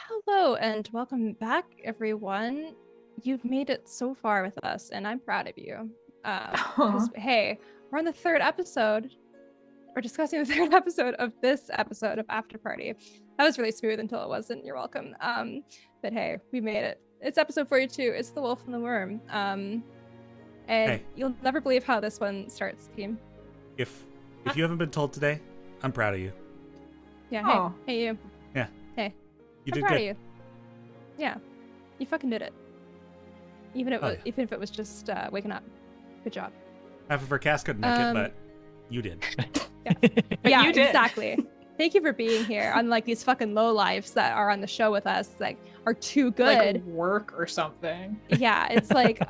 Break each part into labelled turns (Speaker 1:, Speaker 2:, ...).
Speaker 1: Hello and welcome back, everyone. You've made it so far with us, and I'm proud of you. Because hey, we're on the third episode. We're discussing the third episode of this episode of After Party. That was really smooth until it wasn't. You're welcome. But hey, we made it. It's episode 42. It's the Wolf and the Worm. And
Speaker 2: Hey.
Speaker 1: You'll never believe how this one starts, team.
Speaker 2: If you haven't been told today, I'm proud of you.
Speaker 1: Yeah. Hey, you.
Speaker 2: Yeah.
Speaker 1: Hey.
Speaker 2: You
Speaker 1: I'm
Speaker 2: did
Speaker 1: proud
Speaker 2: good.
Speaker 1: of you. Yeah. You fucking did it. Even if it was just waking up. Good job.
Speaker 2: Half of our cast couldn't make it, but you did.
Speaker 1: Yeah,
Speaker 3: You did.
Speaker 1: Exactly. Thank you for being here. Unlike these fucking lowlifes that are on the show with us, like, are too good.
Speaker 3: Like work or something.
Speaker 1: Yeah, it's like,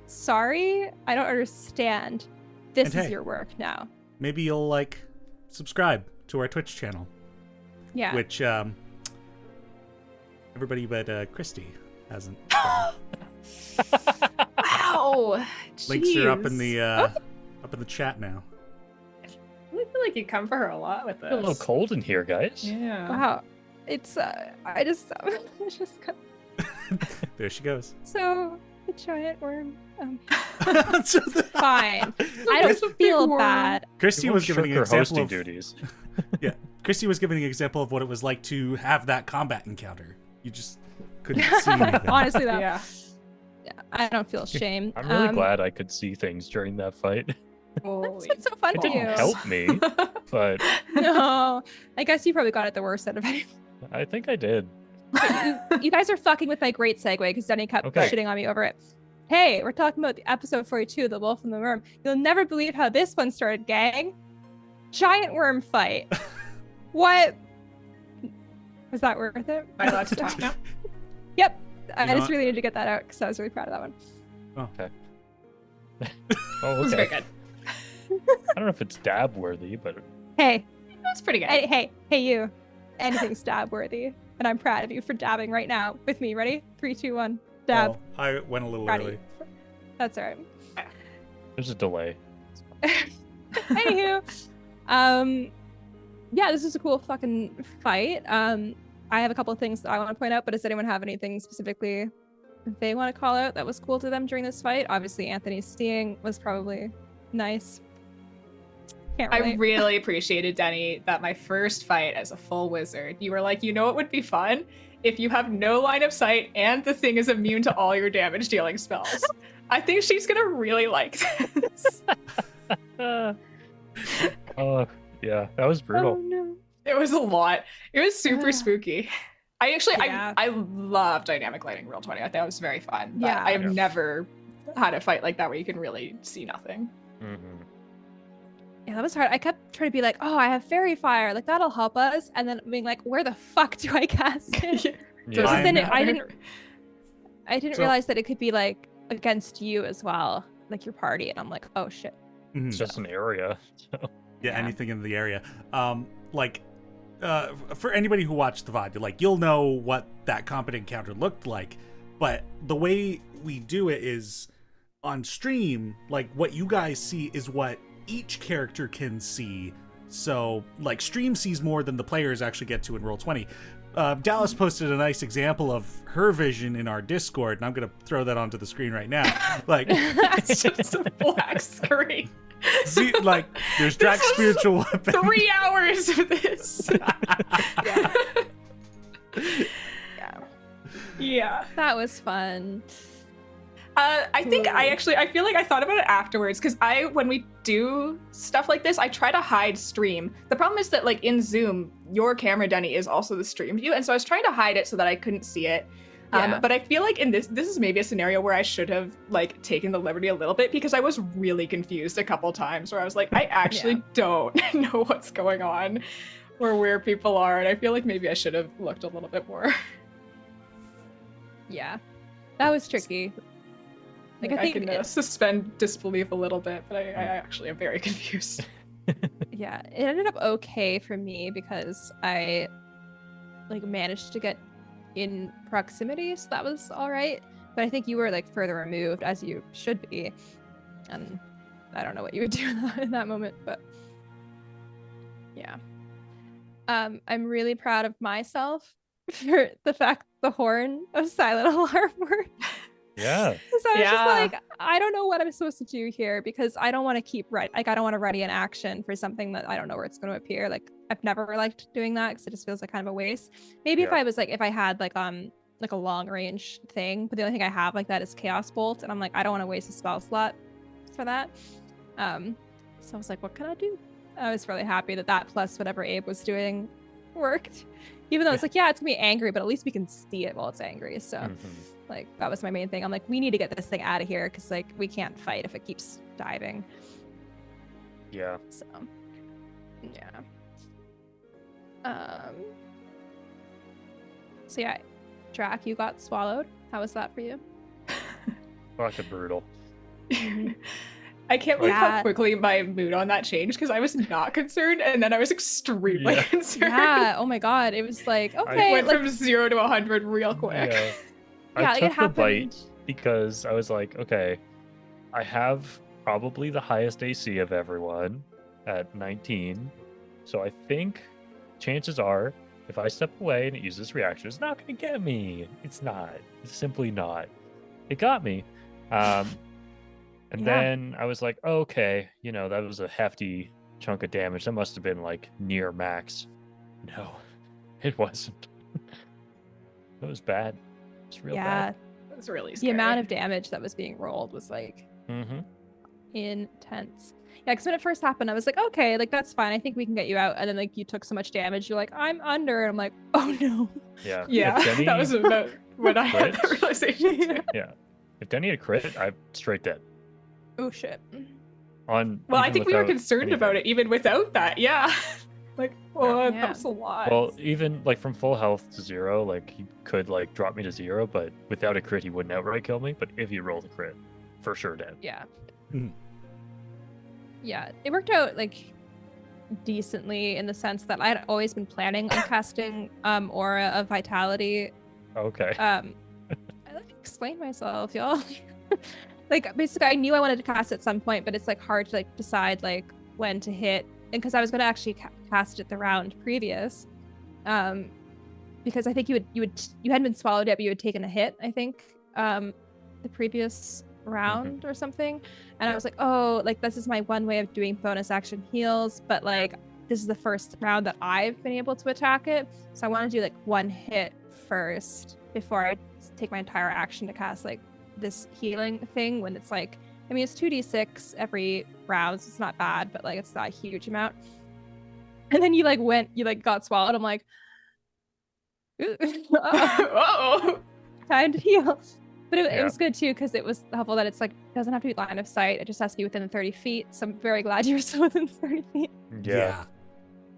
Speaker 1: sorry, I don't understand. This
Speaker 2: And
Speaker 1: is
Speaker 2: hey.
Speaker 1: your work now.
Speaker 2: Maybe you'll subscribe to our Twitch channel,
Speaker 1: Yeah.
Speaker 2: which everybody but Christy hasn't.
Speaker 3: Wow.
Speaker 2: Links are up in
Speaker 3: Jeez.
Speaker 2: the chat now.
Speaker 3: I really feel like you come for her a lot with this.
Speaker 4: A little cold in here, guys.
Speaker 3: Yeah.
Speaker 1: Wow. It's I just got
Speaker 2: There she goes.
Speaker 1: so the giant worm.
Speaker 2: So the-
Speaker 1: Fine. I
Speaker 3: It's a
Speaker 1: don't
Speaker 3: big
Speaker 1: feel
Speaker 3: worm.
Speaker 1: bad.
Speaker 2: Christy
Speaker 4: You
Speaker 2: was
Speaker 4: won't
Speaker 2: giving an
Speaker 4: shirk her
Speaker 2: example
Speaker 4: hosting
Speaker 2: of
Speaker 4: duties.
Speaker 2: Christy was giving an example of what it was like to have that combat encounter. You just couldn't see anything.
Speaker 1: Honestly, though,
Speaker 3: Yeah.
Speaker 1: I don't feel shame.
Speaker 4: I'm really glad I could see things during that fight.
Speaker 3: Holy.
Speaker 1: It's so fun
Speaker 4: It
Speaker 1: for
Speaker 4: didn't
Speaker 1: you.
Speaker 4: help me, but
Speaker 1: No, I guess you probably got it the worst out of it.
Speaker 4: I think I did.
Speaker 1: You guys are fucking with my great segue because Teni kept
Speaker 4: Okay.
Speaker 1: shitting on me over it. Hey, we're talking about the episode 42, The Wolf and the Worm. You'll never believe how this one started, gang. Giant worm fight. What? Was that worth it?
Speaker 3: Am I allowed to talk now?
Speaker 1: Yep. I
Speaker 2: You know
Speaker 1: just
Speaker 2: what?
Speaker 1: really needed to get that out because I was really proud of that one.
Speaker 4: Oh,
Speaker 3: It was very
Speaker 4: okay.
Speaker 3: good.
Speaker 4: I don't know if it's dab worthy, but
Speaker 1: Hey,
Speaker 3: That's pretty good.
Speaker 1: hey, you. Anything's dab worthy. And I'm proud of you for dabbing right now with me. Ready? 3, 2, 1. Dab.
Speaker 2: Well, I went a little
Speaker 1: Proud of
Speaker 2: early.
Speaker 1: you. That's all right.
Speaker 4: there's a delay.
Speaker 1: Anywho, yeah, this is a cool fucking fight. I have a couple of things that I want to point out, but does anyone have anything specifically they want to call out that was cool to them during this fight? Obviously, Anthony's seeing was probably nice. Can't
Speaker 3: I
Speaker 1: relate.
Speaker 3: really appreciated, Teni, that my first fight as a full wizard, you were like, you know what would be fun? If you have no line of sight and the thing is immune to all your damage dealing spells. I think she's gonna really like this.
Speaker 4: Oh, yeah, that was
Speaker 1: Oh
Speaker 4: brutal.
Speaker 1: no.
Speaker 3: It was a lot. It was super
Speaker 1: Yeah.
Speaker 3: spooky. I actually,
Speaker 1: Yeah.
Speaker 3: I love dynamic lighting roll 20. I thought it was very fun. But
Speaker 1: Yeah.
Speaker 3: I have
Speaker 4: Yeah.
Speaker 3: never had a fight like that where you can really see nothing.
Speaker 4: Mhm.
Speaker 1: Yeah, that was hard. I kept trying to be like, oh, I have fairy fire, like that'll help us, and then being like, where the fuck do I cast it?
Speaker 4: Yeah.
Speaker 1: Because then I
Speaker 3: matter.
Speaker 1: didn't
Speaker 2: So-
Speaker 1: realize that it could be like against you as well, like your party, and I'm like, oh shit.
Speaker 2: Mhm.
Speaker 4: It's just an area.
Speaker 2: Yeah,
Speaker 1: Yeah.
Speaker 2: anything in the area. For anybody who watched the VOD, you'll know what that combat encounter looked like. But the way we do it is on stream, what you guys see is what each character can see. So, stream sees more than the players actually get to in Roll20. Dallas posted a nice example of her vision in our Discord, and I'm going to throw that onto the screen right now.
Speaker 3: It's just a black screen.
Speaker 2: See, there's Drax
Speaker 3: This was
Speaker 2: spiritual weapon.
Speaker 3: 3 hours of this.
Speaker 1: Yeah.
Speaker 3: Yeah.
Speaker 1: That was fun.
Speaker 3: I think I feel like I thought about it afterwards because when we do stuff like this, I try to hide stream. The problem is that in Zoom, your camera, Denny, is also the stream view, and so I was trying to hide it so that I couldn't see it.
Speaker 1: Yeah.
Speaker 3: But I feel like in this is maybe a scenario where I should have taken the liberty a little bit because I was really confused a couple times where I was like, I actually don't know what's going on or where people are, and I feel like maybe I should have looked a little bit more.
Speaker 1: Yeah. That was tricky.
Speaker 3: I
Speaker 1: I think
Speaker 3: can suspend disbelief a little bit, but I actually am very confused.
Speaker 1: yeah, it ended up okay for me because I managed to get in proximity, so that was all right. But I think you were further removed, as you should be, and I don't know what you would do in that moment, but yeah. I'm really proud of myself for the fact the horn of silent alarm worked.
Speaker 4: Yeah.
Speaker 1: So I was just
Speaker 3: Yeah.
Speaker 1: like, I don't know what I'm supposed to do here because I don't want to keep I don't want to ready an action for something that I don't know where it's going to appear. Like I've never liked doing that because it just feels like kind of a waste. Maybe if
Speaker 4: Yeah.
Speaker 1: I was like, if I had like a long range thing, but the only thing I have like that is Chaos Bolt, and I'm like, I don't want to waste a spell slot for that. So I was like, what can I do? I was really happy that plus whatever Abe was doing worked. Even though it's like, yeah, it's gonna be angry, but at least we can see it while it's angry. So like that was my main thing. I'm like, we need to get this thing out of here because like we can't fight if it keeps diving.
Speaker 4: Yeah.
Speaker 1: So yeah. So yeah, Drac, you got swallowed. How was that for you?
Speaker 4: Fucking brutal.
Speaker 3: I can't believe
Speaker 1: Yeah.
Speaker 3: how quickly my mood on that changed because I was not concerned and then I was extremely
Speaker 4: Yeah.
Speaker 3: concerned.
Speaker 1: Yeah. Oh my god. It was like, okay,
Speaker 3: Went
Speaker 1: like,
Speaker 3: from 0 to 100 real quick.
Speaker 4: Yeah.
Speaker 1: Yeah,
Speaker 4: I
Speaker 1: like,
Speaker 4: took
Speaker 1: it
Speaker 4: the bite
Speaker 1: happened.
Speaker 4: because I was like, okay, I have probably the highest AC of everyone at 19. So I think chances are if I step away and it uses reaction, it's not going to get me. It's not. It's simply not. It got me. And
Speaker 1: Yeah.
Speaker 4: then I was like, okay, that was a hefty chunk of damage. That must have been like near max. No, it wasn't. It was bad. It's real
Speaker 1: yeah,
Speaker 4: bad.
Speaker 3: That's really
Speaker 1: the
Speaker 3: scary.
Speaker 1: amount of damage that was being rolled was like
Speaker 4: Mm-hmm.
Speaker 1: intense. Yeah, because when it first happened, I was like, okay, like that's fine. I think we can get you out. And then like you took so much damage, you're like, I'm under. And I'm like, oh no.
Speaker 4: Yeah.
Speaker 3: Yeah,
Speaker 4: If Teni,
Speaker 3: that was about when I had that
Speaker 4: crits?
Speaker 3: realization. too.
Speaker 4: yeah. If Teni had crit, I'm straight dead.
Speaker 1: Oh shit.
Speaker 4: On.
Speaker 3: Well, I
Speaker 4: even
Speaker 3: think we were
Speaker 4: without
Speaker 3: concerned about
Speaker 4: anything.
Speaker 3: it even without that. Yeah. Like, well,
Speaker 1: Yeah.
Speaker 3: that was a lot.
Speaker 4: Well, even like from full health to 0, like he could like drop me to 0, but without a crit, he wouldn't outright kill me. But if he rolled a crit, for sure dead.
Speaker 1: Yeah.
Speaker 2: Mhm.
Speaker 1: Yeah, it worked out like decently in the sense that I had always been planning on casting Aura of Vitality.
Speaker 4: Okay.
Speaker 1: I let me explain myself, y'all. Like basically I knew I wanted to cast at some point, but it's like hard to like decide like when to hit, and because I was going to actually cast it the round previous, because I think you hadn't been swallowed yet, but you had taken a hit, I think, the previous round or something, and I was like, oh, like this is my one way of doing bonus action heals, but like this is the first round that I've been able to attack it, so I want to do like one hit first before I take my entire action to cast like this healing thing, when it's like, I mean, it's 2d6 every round, so it's not bad, but like it's not a huge amount. And then you got swallowed. I'm like,
Speaker 3: Uh-oh.
Speaker 1: time to heal. But it
Speaker 4: Yeah.
Speaker 1: was good too, because it was helpful that it's like, it doesn't have to be line of sight. It just has to be within 30 feet. So I'm very glad you were still within 30 feet.
Speaker 4: Yeah.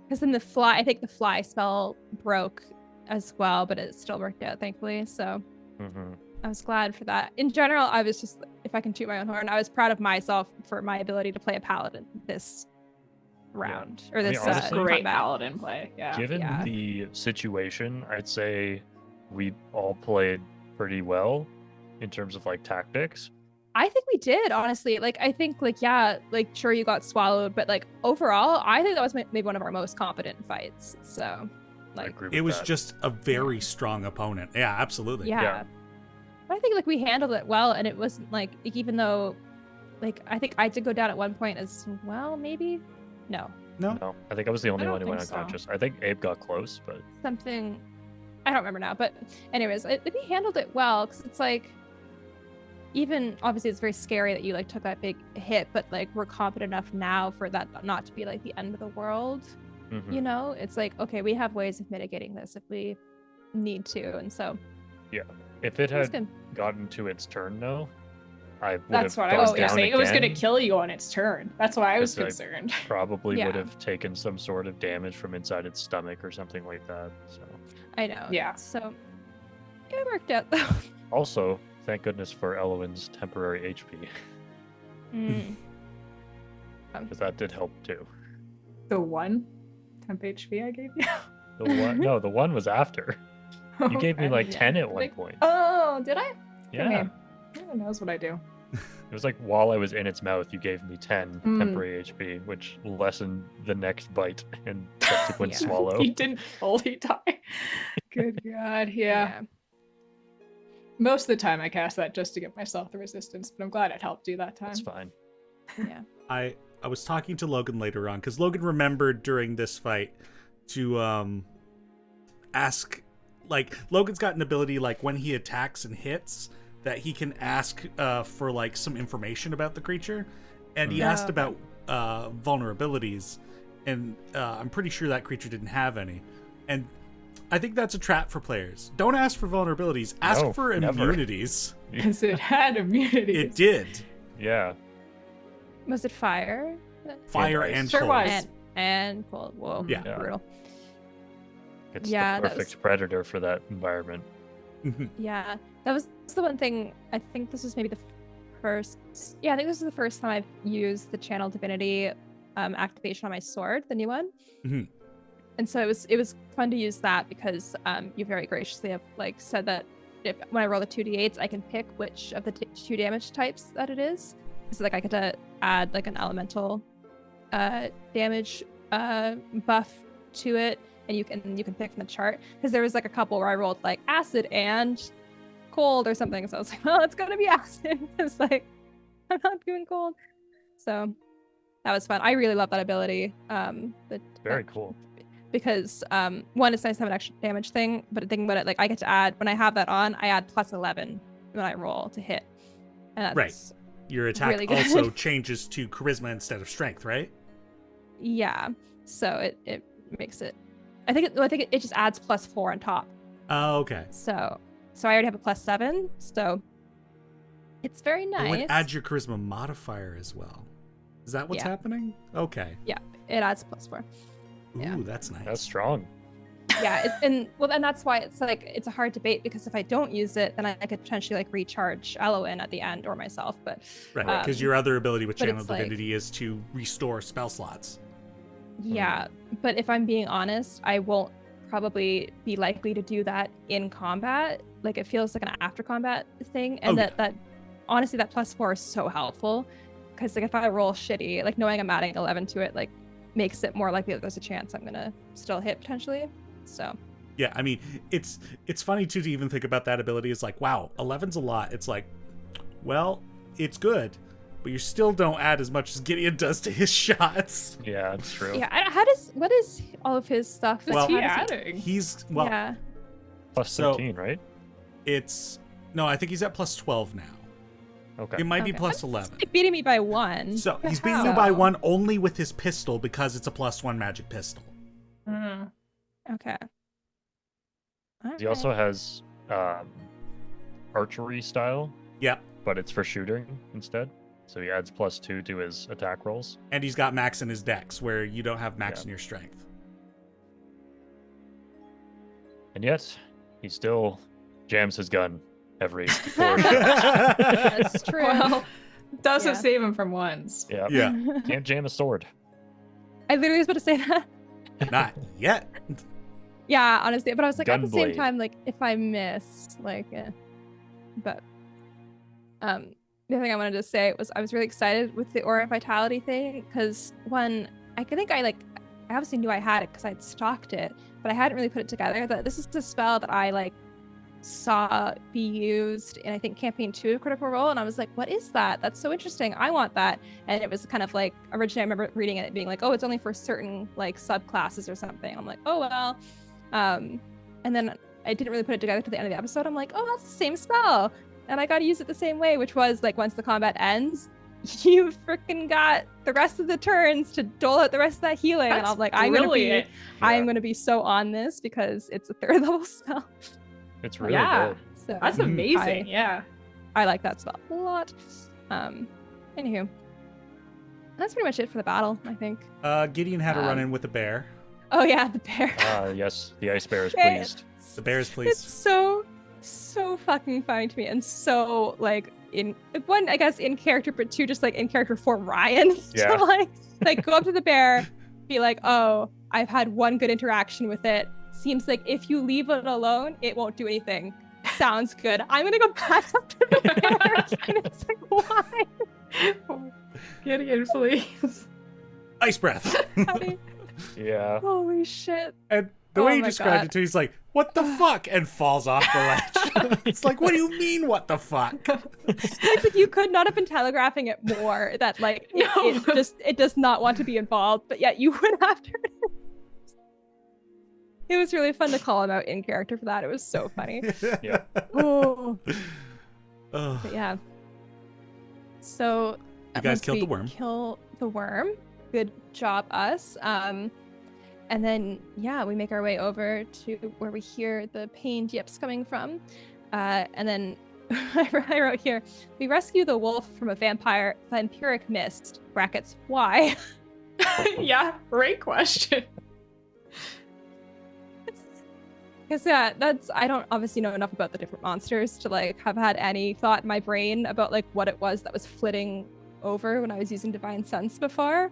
Speaker 1: Because then I think the fly spell broke as well, but it still worked out, thankfully. So
Speaker 4: Mm-hmm.
Speaker 1: I was glad for that. In general, I was just, if I can toot my own horn, I was proud of myself for my ability to play a paladin this round, or
Speaker 4: I mean,
Speaker 1: this
Speaker 4: honestly,
Speaker 3: Great
Speaker 1: combat.
Speaker 3: paladin play. Yeah.
Speaker 4: Given
Speaker 1: Yeah.
Speaker 4: the situation, I'd say we all played pretty well in terms of like tactics.
Speaker 1: I think we did, honestly. Like, I think, like, yeah, like, sure, you got swallowed, but like overall, I think that was maybe one of our most competent fights. So,
Speaker 4: I
Speaker 1: like,
Speaker 4: agree with
Speaker 2: It was
Speaker 4: that.
Speaker 2: just a very strong opponent. Yeah, absolutely.
Speaker 1: yeah.
Speaker 4: Yeah.
Speaker 1: But I think like we handled it well, and it wasn't like, even though, like, I think I did go down at one point as well, maybe. No,
Speaker 4: No, I think I was the only
Speaker 3: don't
Speaker 4: one who went
Speaker 3: think so.
Speaker 4: unconscious. I think Abe got close, but
Speaker 1: something, I don't remember now. But anyways, we handled it well, because it's like, even obviously it's very scary that you like took that big hit, but like we're confident enough now for that not to be like the end of the world.
Speaker 4: mhm.
Speaker 1: You know, it's like, okay, we have ways of mitigating this if we need to, and so
Speaker 4: if it
Speaker 1: it was
Speaker 4: had
Speaker 1: good.
Speaker 4: gotten to its turn, though, I would
Speaker 3: That's
Speaker 4: have
Speaker 3: what I
Speaker 4: gone
Speaker 3: was going to
Speaker 4: down
Speaker 3: say. It was going to
Speaker 4: again.
Speaker 3: kill you on its turn. That's why I was
Speaker 4: Because I-
Speaker 3: concerned.
Speaker 4: Probably
Speaker 1: Yeah.
Speaker 4: would have taken some sort of damage from inside its stomach or something like that. So,
Speaker 1: I know.
Speaker 3: Yeah.
Speaker 1: So it worked out though.
Speaker 4: also, thank goodness for Elowin's temporary HP,
Speaker 1: Mm.
Speaker 4: because that did help too.
Speaker 3: The one temp HP I gave you?
Speaker 4: The one, no, the one was after. You gave me
Speaker 3: Okay.
Speaker 4: like
Speaker 1: Yeah.
Speaker 4: 10 at one
Speaker 3: Like-
Speaker 4: point.
Speaker 3: Oh, did I?
Speaker 4: Yeah.
Speaker 3: Okay. Who knows what I do?
Speaker 4: It was like while I was in its mouth, you gave me 10 temporary HP, which lessened the next bite and subsequent swallow.
Speaker 3: He didn't fully die. Good God, yeah. Most of the time I cast that just to give myself the resistance, but I'm glad it helped you that time.
Speaker 4: That's fine.
Speaker 1: Yeah.
Speaker 2: I was talking to Logan later on, because Logan remembered during this fight to ask, like, Logan's got an ability, like, when he attacks and hits, that he can ask for, like, some information about the creature, and he asked about vulnerabilities, and I'm pretty sure that creature didn't have any, and I think that's a trap for players. Don't ask for vulnerabilities, ask for immunities.
Speaker 3: Because it had immunities.
Speaker 2: It did.
Speaker 4: Yeah.
Speaker 1: Was it fire?
Speaker 2: Fire and
Speaker 3: Sure
Speaker 2: cold.
Speaker 3: was.
Speaker 1: And cold. Whoa.
Speaker 2: Yeah.
Speaker 1: Brutal.
Speaker 4: It's
Speaker 1: Yeah,
Speaker 4: the
Speaker 1: that
Speaker 4: perfect
Speaker 1: was-
Speaker 4: predator for that environment.
Speaker 1: Yeah, that was the one thing. I think this was maybe the first. Yeah, I think this is the first time I've used the Channel Divinity activation on my sword, the new one.
Speaker 2: Mhm.
Speaker 1: And so it was fun to use that because you very graciously have like said that when I roll the 2d8s, I can pick which of the 2 damage types that it is. So like I get to add like an elemental damage buff to it, and you can pick from the chart, because there was like a couple where I rolled like acid and cold or something, so I was like, well, it's gonna be acid. It's like I'm not doing cold, so that was fun. I really love that ability.
Speaker 4: Very cool.
Speaker 1: Because one, it's nice to have an extra damage thing, but the thing about it, like I get to add, when I have that on, I add plus 11 when I roll to hit, and that's
Speaker 2: Right. Your attack
Speaker 1: really good.
Speaker 2: also changes to charisma instead of strength, right?
Speaker 1: Yeah, so it makes it. I think it just adds plus 4 on top.
Speaker 2: Oh, okay.
Speaker 1: So I already have a plus 7, so it's very nice.
Speaker 2: It would add your charisma modifier as well. Is that what's happening? Okay.
Speaker 1: Yeah, it adds plus 4.
Speaker 2: Ooh,
Speaker 1: Yeah.
Speaker 2: that's nice.
Speaker 4: That's strong.
Speaker 1: Yeah, and that's why it's like it's a hard debate, because if I don't use it, then I could potentially like recharge Eloin at the end or myself. But
Speaker 2: Right, because your other ability with
Speaker 1: but
Speaker 2: Channel
Speaker 1: it's like-
Speaker 2: Divinity is to restore spell slots.
Speaker 1: yeah, but if I'm being honest, I won't probably be likely to do that in combat. Like it feels like an after combat thing, and that honestly that plus 4 is so helpful, because like if I roll shitty, like knowing I'm adding 11 to it like makes it more likely that there's a chance I'm gonna still hit potentially. So
Speaker 2: Yeah, I mean, it's funny too to even think about that ability. It's like, wow, 11's a lot. It's like, well, it's good, but you still don't add as much as Gideon does to his shots.
Speaker 4: Yeah, that's true.
Speaker 1: yeah, what is all of his stuff?
Speaker 3: What's
Speaker 2: Well,
Speaker 3: he
Speaker 1: How does
Speaker 3: adding?
Speaker 2: He's
Speaker 1: yeah.
Speaker 4: Plus
Speaker 2: So-
Speaker 4: 13, right?
Speaker 2: I think he's at plus 12 now.
Speaker 4: Okay.
Speaker 2: It might be
Speaker 1: Okay.
Speaker 2: plus
Speaker 1: That's
Speaker 2: 11.
Speaker 1: like beating me by 1.
Speaker 2: So he's
Speaker 1: How?
Speaker 2: beating you by 1 only with his pistol, because it's a plus 1 magic pistol.
Speaker 3: Mm.
Speaker 1: Okay.
Speaker 4: He also has archery style,
Speaker 2: Yep.
Speaker 4: but it's for shooting instead. So he adds plus 2 to his attack rolls.
Speaker 2: And he's got max in his dex, where you don't have max
Speaker 4: Yeah.
Speaker 2: in your strength.
Speaker 4: And yet, he still jams his gun every 4 shots.
Speaker 1: That's true.
Speaker 3: Well, doesn't
Speaker 1: Yeah.
Speaker 3: save him from ones.
Speaker 4: Yeah.
Speaker 2: Yeah,
Speaker 4: Can't jam a sword.
Speaker 1: I literally was about to say that.
Speaker 2: not yet.
Speaker 1: Yeah, honestly, but I was like at the same
Speaker 4: Gunblade.
Speaker 1: time, like if I missed, like, but the other thing I wanted to say was I was really excited with the Aura of Vitality thing, because one, I obviously knew I had it because I'd stocked it, but I hadn't really put it together that this is the spell that I like saw be used in, I think, campaign 2 of Critical Role, and I was like, what is that? That's so interesting. I want that. And it was kind of like, originally I remember reading it being like, oh, it's only for certain like subclasses or something. I'm like, oh well. And then I didn't really put it together to the end of the episode. I'm like, oh, that's the same spell, and I got to use it the same way, which was like once the combat ends, you freaking got the rest of the turns to dole out the rest of that healing. And
Speaker 3: That's
Speaker 1: I'm like, I'm gonna be so on this because it's a 3rd level spell.
Speaker 4: It's really
Speaker 3: Yeah.
Speaker 4: good.
Speaker 1: So
Speaker 3: That's amazing. Yeah.
Speaker 1: I like that spell a lot. Anywho, that's pretty much it for the battle, I think.
Speaker 2: Gideon had a run in with a bear.
Speaker 1: Oh yeah, the bear.
Speaker 4: Yes, the ice bear is
Speaker 1: Yeah.
Speaker 4: pleased.
Speaker 2: The bear is
Speaker 1: It's
Speaker 2: pleased.
Speaker 1: so fucking funny to me, and so like in one, I guess in character, but two, just like in character for Ryan.
Speaker 4: Yeah.
Speaker 1: To like go up to the bear, be like, oh, I've had one good interaction with it. Seems like if you leave it alone, it won't do anything. sounds good. I'm gonna go back up to the bears. And it's like, why?
Speaker 3: Get in, please.
Speaker 2: Ice breath.
Speaker 4: Yeah.
Speaker 1: Holy shit.
Speaker 2: And the way he described it to, he's like, what the fuck? And falls off the ledge. It's like, what do you mean, what the fuck?
Speaker 1: Like you could not have been telegraphing it more that like it does not want to be involved, but yet you went after it. It was really fun to call him out in character for that. It was so funny.
Speaker 4: Yeah.
Speaker 1: Oh. But yeah. So
Speaker 2: you guys killed the worm.
Speaker 1: Kill the worm. Good job, us. And then yeah, we make our way over to where we hear the pained yips coming from. And then I wrote here, we rescue the wolf from a vampiric mist. Brackets. Why?
Speaker 3: Yeah, great question.
Speaker 1: Because I don't obviously know enough about the different monsters to like have had any thought in my brain about like what it was that was flitting over when I was using Divine Sense before.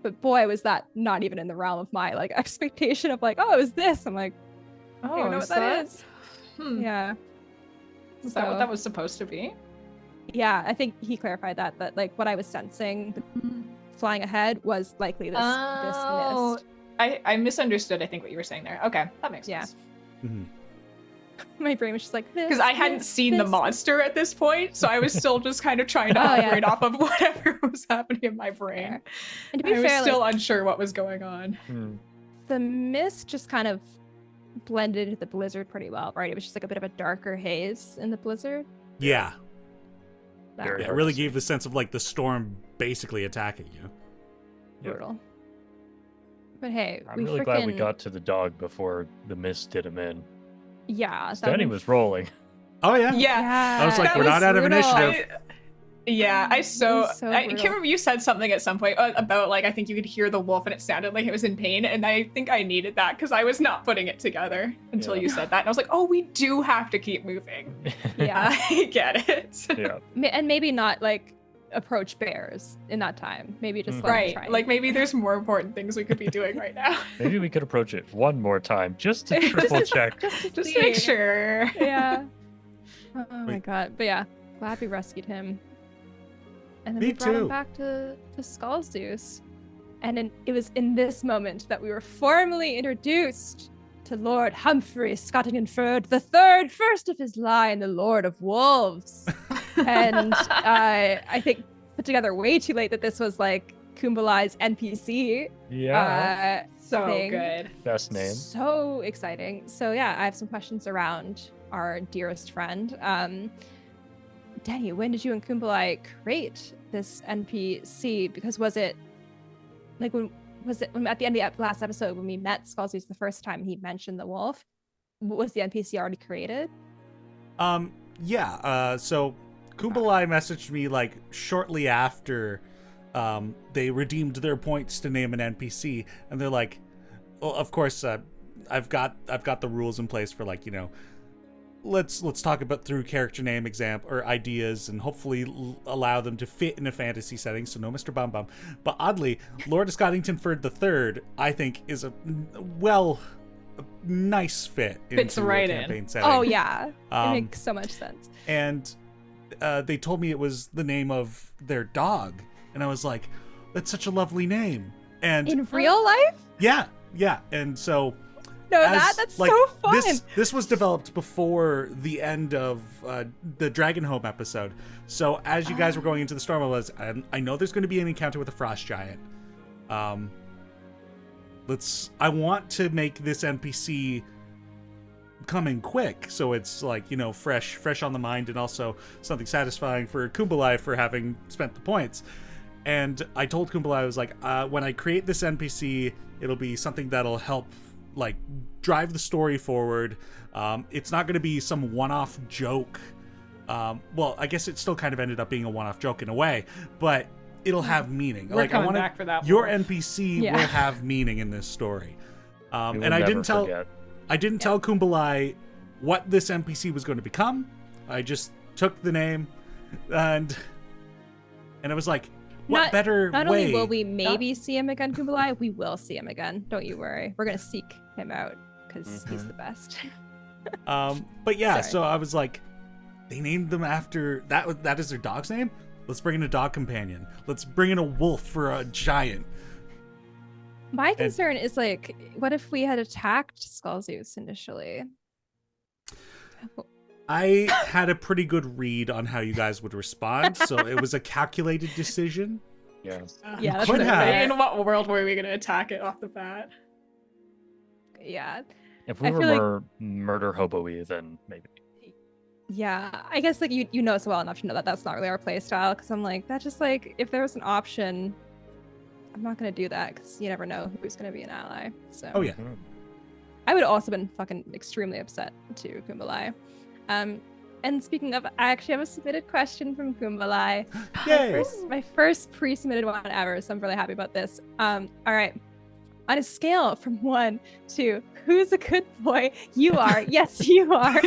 Speaker 1: But boy, was that not even in the realm of my like expectation of like, oh, it was this. I'm like, I don't know what that is. Yeah.
Speaker 3: Is that what that was supposed to be?
Speaker 1: Yeah, I think he clarified that like what I was sensing flying ahead was likely this mist.
Speaker 3: I misunderstood, I think, what you were saying there. Okay, that makes sense.
Speaker 2: Mm-hmm.
Speaker 1: My brain was just like,
Speaker 3: because I hadn't seen the monster at this point, so I was still just kind of trying to operate off of whatever was happening in my brain.
Speaker 1: And to be
Speaker 3: fair,
Speaker 1: I was
Speaker 3: still unsure what was going on.
Speaker 1: The mist just kind of blended into the blizzard pretty well, right? It was just like a bit of a darker haze in the blizzard.
Speaker 2: Yeah.
Speaker 4: It
Speaker 2: really gave the sense of like the storm basically attacking you.
Speaker 1: Brutal. But hey,
Speaker 4: I'm really glad we got to the dog before the mist did him in.
Speaker 1: Yeah.
Speaker 4: Teni was rolling.
Speaker 2: Oh, yeah?
Speaker 3: Yeah.
Speaker 2: I was like, we're not out of initiative.
Speaker 3: I can't
Speaker 1: brutal.
Speaker 3: remember, you said something at some point about like, I think you could hear the wolf and it sounded like it was in pain, and I think I needed that because I was not putting it together until you said that, and I was like, oh, we do have to keep moving.
Speaker 1: Yeah.
Speaker 3: I get it.
Speaker 4: Yeah.
Speaker 1: And maybe not like approach bears in that time. Maybe just
Speaker 3: right. Like maybe there's more important things we could be doing right now.
Speaker 4: Maybe we could approach it one more time just to triple check.
Speaker 3: Just to make sure.
Speaker 1: Yeah. Oh my god. But yeah, glad we rescued him. And then we brought him back to Skullzeus. And it was in this moment that we were formally introduced to Lord Humphrey Scottingford III, first of his line, the Lord of Wolves. And I think put together way too late that this was like Kumbalai's NPC.
Speaker 3: Yeah. So
Speaker 1: thing.
Speaker 3: Good.
Speaker 4: Best name.
Speaker 1: So exciting. So yeah, I have some questions around our dearest friend. Teni, when did you and Kumbalai create this NPC? Because was it when at the end of the last episode when we met Skullzeus the first time, he mentioned the wolf? Was the NPC already created?
Speaker 2: Yeah. So Kumbalai messaged me like shortly after they redeemed their points to name an NPC, and they're like, well, of course, I've got the rules in place for like, you know, let's talk about through character name example or ideas and hopefully allow them to fit in a fantasy setting. So no Mr. Bum Bum. But oddly, Lord Scottingford III, I think, is a nice fit
Speaker 3: Fits
Speaker 2: into
Speaker 3: right
Speaker 2: a campaign
Speaker 1: in.
Speaker 2: setting.
Speaker 1: Oh yeah, it makes so much sense.
Speaker 2: And they told me it was the name of their dog, and I was like, that's such a lovely name. And
Speaker 1: in real life?
Speaker 2: Yeah. And so
Speaker 1: that's like, so fun.
Speaker 2: This was developed before the end of the Dragonhome episode. So as you guys were going into the storm, I know there's going to be an encounter with a frost giant. I want to make this NPC come in quick, so it's like, you know, fresh on the mind, and also something satisfying for Kumbalai for having spent the points. And I told Kumbalai, I was like, when I create this NPC, it'll be something that'll help like drive the story forward. It's not going to be some one-off joke. Well, I guess it still kind of ended up being a one-off joke in a way, but it'll have meaning.
Speaker 3: We're coming back for that.
Speaker 2: Your NPC will have meaning in this story. And I didn't tell Kumbalai what this NPC was going to become. I just took the name, and I was like, what better way?
Speaker 1: Not only will we maybe see him again, Kumbalai, we will see him again. Don't you worry. We're going to seek him out because he's the best.
Speaker 2: But yeah,
Speaker 1: Sorry.
Speaker 2: so I was like, they named them after that is their dog's name? Let's bring in a dog companion. Let's bring in a wolf for a giant.
Speaker 1: My concern is like, what if we had attacked Skullzeus initially?
Speaker 2: I had a pretty good read on how you guys would respond, so it was a calculated decision.
Speaker 4: Yeah.
Speaker 1: Yeah, that's
Speaker 2: could
Speaker 1: what
Speaker 2: have.
Speaker 3: In what world were we going to attack it off the bat?
Speaker 1: Yeah.
Speaker 4: If we
Speaker 1: I
Speaker 4: were
Speaker 1: feel like-
Speaker 4: more murder hobo-y, then maybe.
Speaker 1: Yeah, I guess like you know us well enough to know that that's not really our play style. Because I'm like, that just like, if there was an option, I'm not gonna do that because you never know who's gonna be an ally. So
Speaker 2: Oh yeah.
Speaker 1: I would also been fucking extremely upset to Kumbalai. And speaking of, I actually have a submitted question from Kumbalai.
Speaker 2: Yay!
Speaker 1: My first pre-submitted one ever, so I'm really happy about this. All right. On a scale from 1 to who's a good boy? You are. Yes, you are.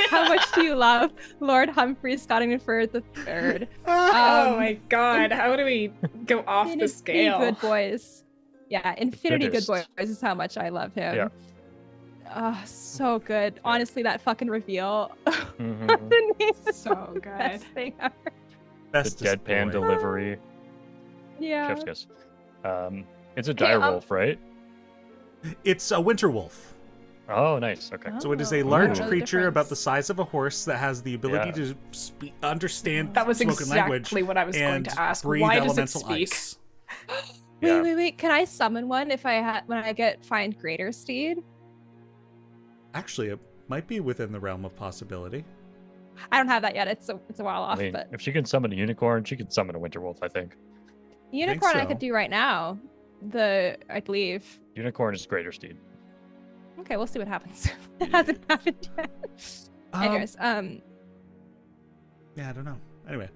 Speaker 1: How much do you love Lord Humphrey Scottingford the Third?
Speaker 3: Oh my god, how do we go off the scale?
Speaker 1: Good boys. Yeah, Infinity Good
Speaker 4: Goodest.
Speaker 1: Boys is how much I love him.
Speaker 4: Yeah.
Speaker 1: Oh, so good. Honestly, that fucking reveal.
Speaker 4: Mhm.
Speaker 1: The name is
Speaker 3: So
Speaker 1: the
Speaker 3: good.
Speaker 1: best thing ever.
Speaker 4: The
Speaker 2: Bestest
Speaker 4: deadpan
Speaker 2: boy.
Speaker 4: delivery.
Speaker 1: Yeah.
Speaker 4: Chef's kiss. It's a dire wolf, right?
Speaker 2: It's a winter wolf.
Speaker 4: Oh, nice. Okay.
Speaker 2: So it is a
Speaker 1: Oh,
Speaker 2: large
Speaker 1: yeah.
Speaker 2: creature about the
Speaker 1: Difference.
Speaker 2: size of a horse that has the ability
Speaker 4: Yeah.
Speaker 2: to understand
Speaker 3: That was
Speaker 2: spoken language
Speaker 3: exactly what I was going
Speaker 2: and
Speaker 3: to ask.
Speaker 2: breathe
Speaker 3: Why does it
Speaker 2: elemental
Speaker 3: speak?
Speaker 2: ice.
Speaker 4: Yeah.
Speaker 1: Wait. Can I summon one if when I get find Greater Steed?
Speaker 2: Actually, it might be within the realm of possibility.
Speaker 1: I don't have that yet. It's a while
Speaker 4: I
Speaker 1: off,
Speaker 4: mean,
Speaker 1: but
Speaker 4: if she can summon a unicorn, she can summon a winter wolf, I think.
Speaker 1: unicorn I
Speaker 2: so.
Speaker 1: could do right now. I believe.
Speaker 4: Unicorn is greater steed.
Speaker 1: Okay, we'll see what happens. It hasn't happened yet. Anyways,
Speaker 2: Yeah, I don't know. Anyway,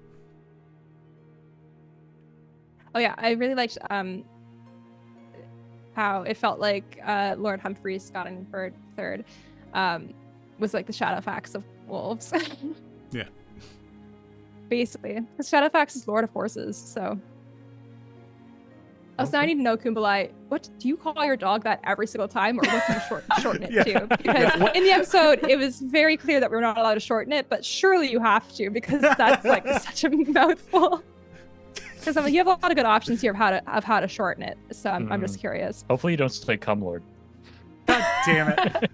Speaker 1: oh yeah, I really liked how it felt like Lord Humphrey Scottingford III was like the Shadowfax of wolves.
Speaker 2: Yeah.
Speaker 1: Basically, because Shadowfax is Lord of Horses, so. Also, now I need to know, Kumbalai, what do you call your dog that every single time, or what do you shorten it
Speaker 2: Yeah.
Speaker 1: to? Because in the episode, it was very clear that we were not allowed to shorten it, but surely you have to, because that's like such a mouthful. Because I'm like, you have a lot of good options here of how to shorten it. So I'm just curious.
Speaker 4: Hopefully you don't say cum lord.
Speaker 2: God damn it.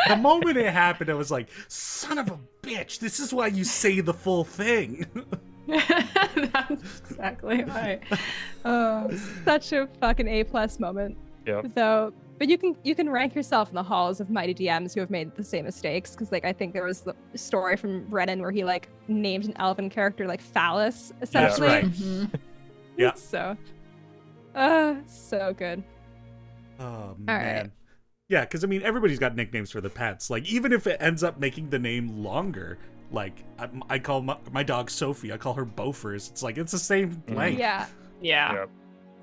Speaker 2: The moment it happened, I was like, son of a bitch, this is why you say the full thing.
Speaker 3: That's exactly right.
Speaker 1: Such a fucking A+ moment.
Speaker 4: Yep.
Speaker 1: Though, but you can rank yourself in the halls of mighty DMs who have made the same mistakes. Because like I think there was the story from Brennan where he like named an elven character like Phallus, essentially.
Speaker 2: right.
Speaker 3: Mhm.
Speaker 2: Yeah.
Speaker 1: So, so good.
Speaker 2: Oh,
Speaker 1: right.
Speaker 2: man. Yeah, because I mean, everybody's got nicknames for the pets. Like, even if it ends up making the name longer, like, I call my dog Sophie, I call her Bofors. It's like, it's the same length.
Speaker 1: Yeah.
Speaker 3: Yeah.
Speaker 4: Yep.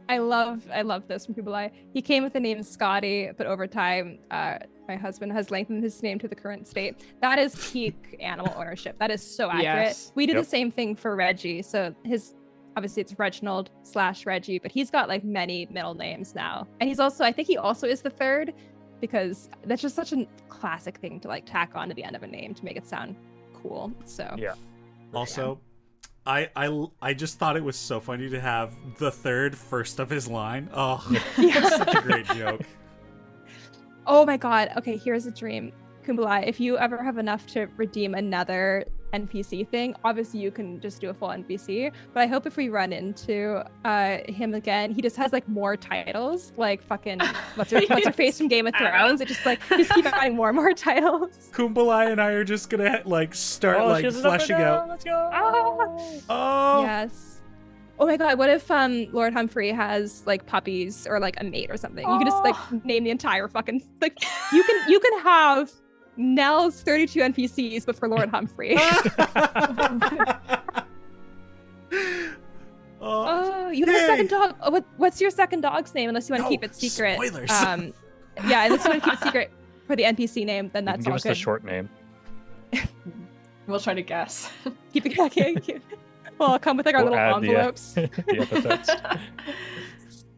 Speaker 1: I love this from Kublai. He came with the name Scotty, but over time, my husband has lengthened his name to the current state. That is peak animal ownership. That is so accurate.
Speaker 3: Yes.
Speaker 1: We did
Speaker 4: Yep.
Speaker 1: the same thing for Reggie. So obviously it's Reginald/Reggie, but he's got like many middle names now. And he's also, I think he also is the third, because that's just such a classic thing to like tack on to the end of a name to make it sound cool. So
Speaker 4: Yeah.
Speaker 2: Also, I just thought it was so funny to have the third first of his line. Oh,
Speaker 1: Yeah.
Speaker 2: such a great joke.
Speaker 1: Oh my god. Okay, here's a dream. Kumbalai, if you ever have enough to redeem another NPC thing, obviously you can just do a full NPC, but I hope if we run into him again, he just has like more titles, like fucking what's her face from Game of Thrones. It just like just keep adding more and more titles.
Speaker 2: Kumbalai and I are just gonna like start like fleshing out.
Speaker 4: Let's go.
Speaker 2: Oh,
Speaker 1: Yes. Oh my god, what if Lord Humphrey has like puppies or like a mate or something? You can just like name the entire fucking like you can have Nell's 32 NPCs, but for Lord Humphrey. Oh, you have a second dog. Oh, what's your second dog's name? Unless you want to keep it secret.
Speaker 2: Spoilers.
Speaker 1: Yeah, unless you want to keep it secret for the NPC name, then
Speaker 4: You
Speaker 1: that's
Speaker 4: can give
Speaker 1: all
Speaker 4: us
Speaker 1: good.
Speaker 4: the short name.
Speaker 3: We'll try to guess.
Speaker 1: Keep it cute. Well, I'll come with like our
Speaker 4: We'll
Speaker 1: little
Speaker 4: add the,
Speaker 1: envelopes.
Speaker 4: the epithets.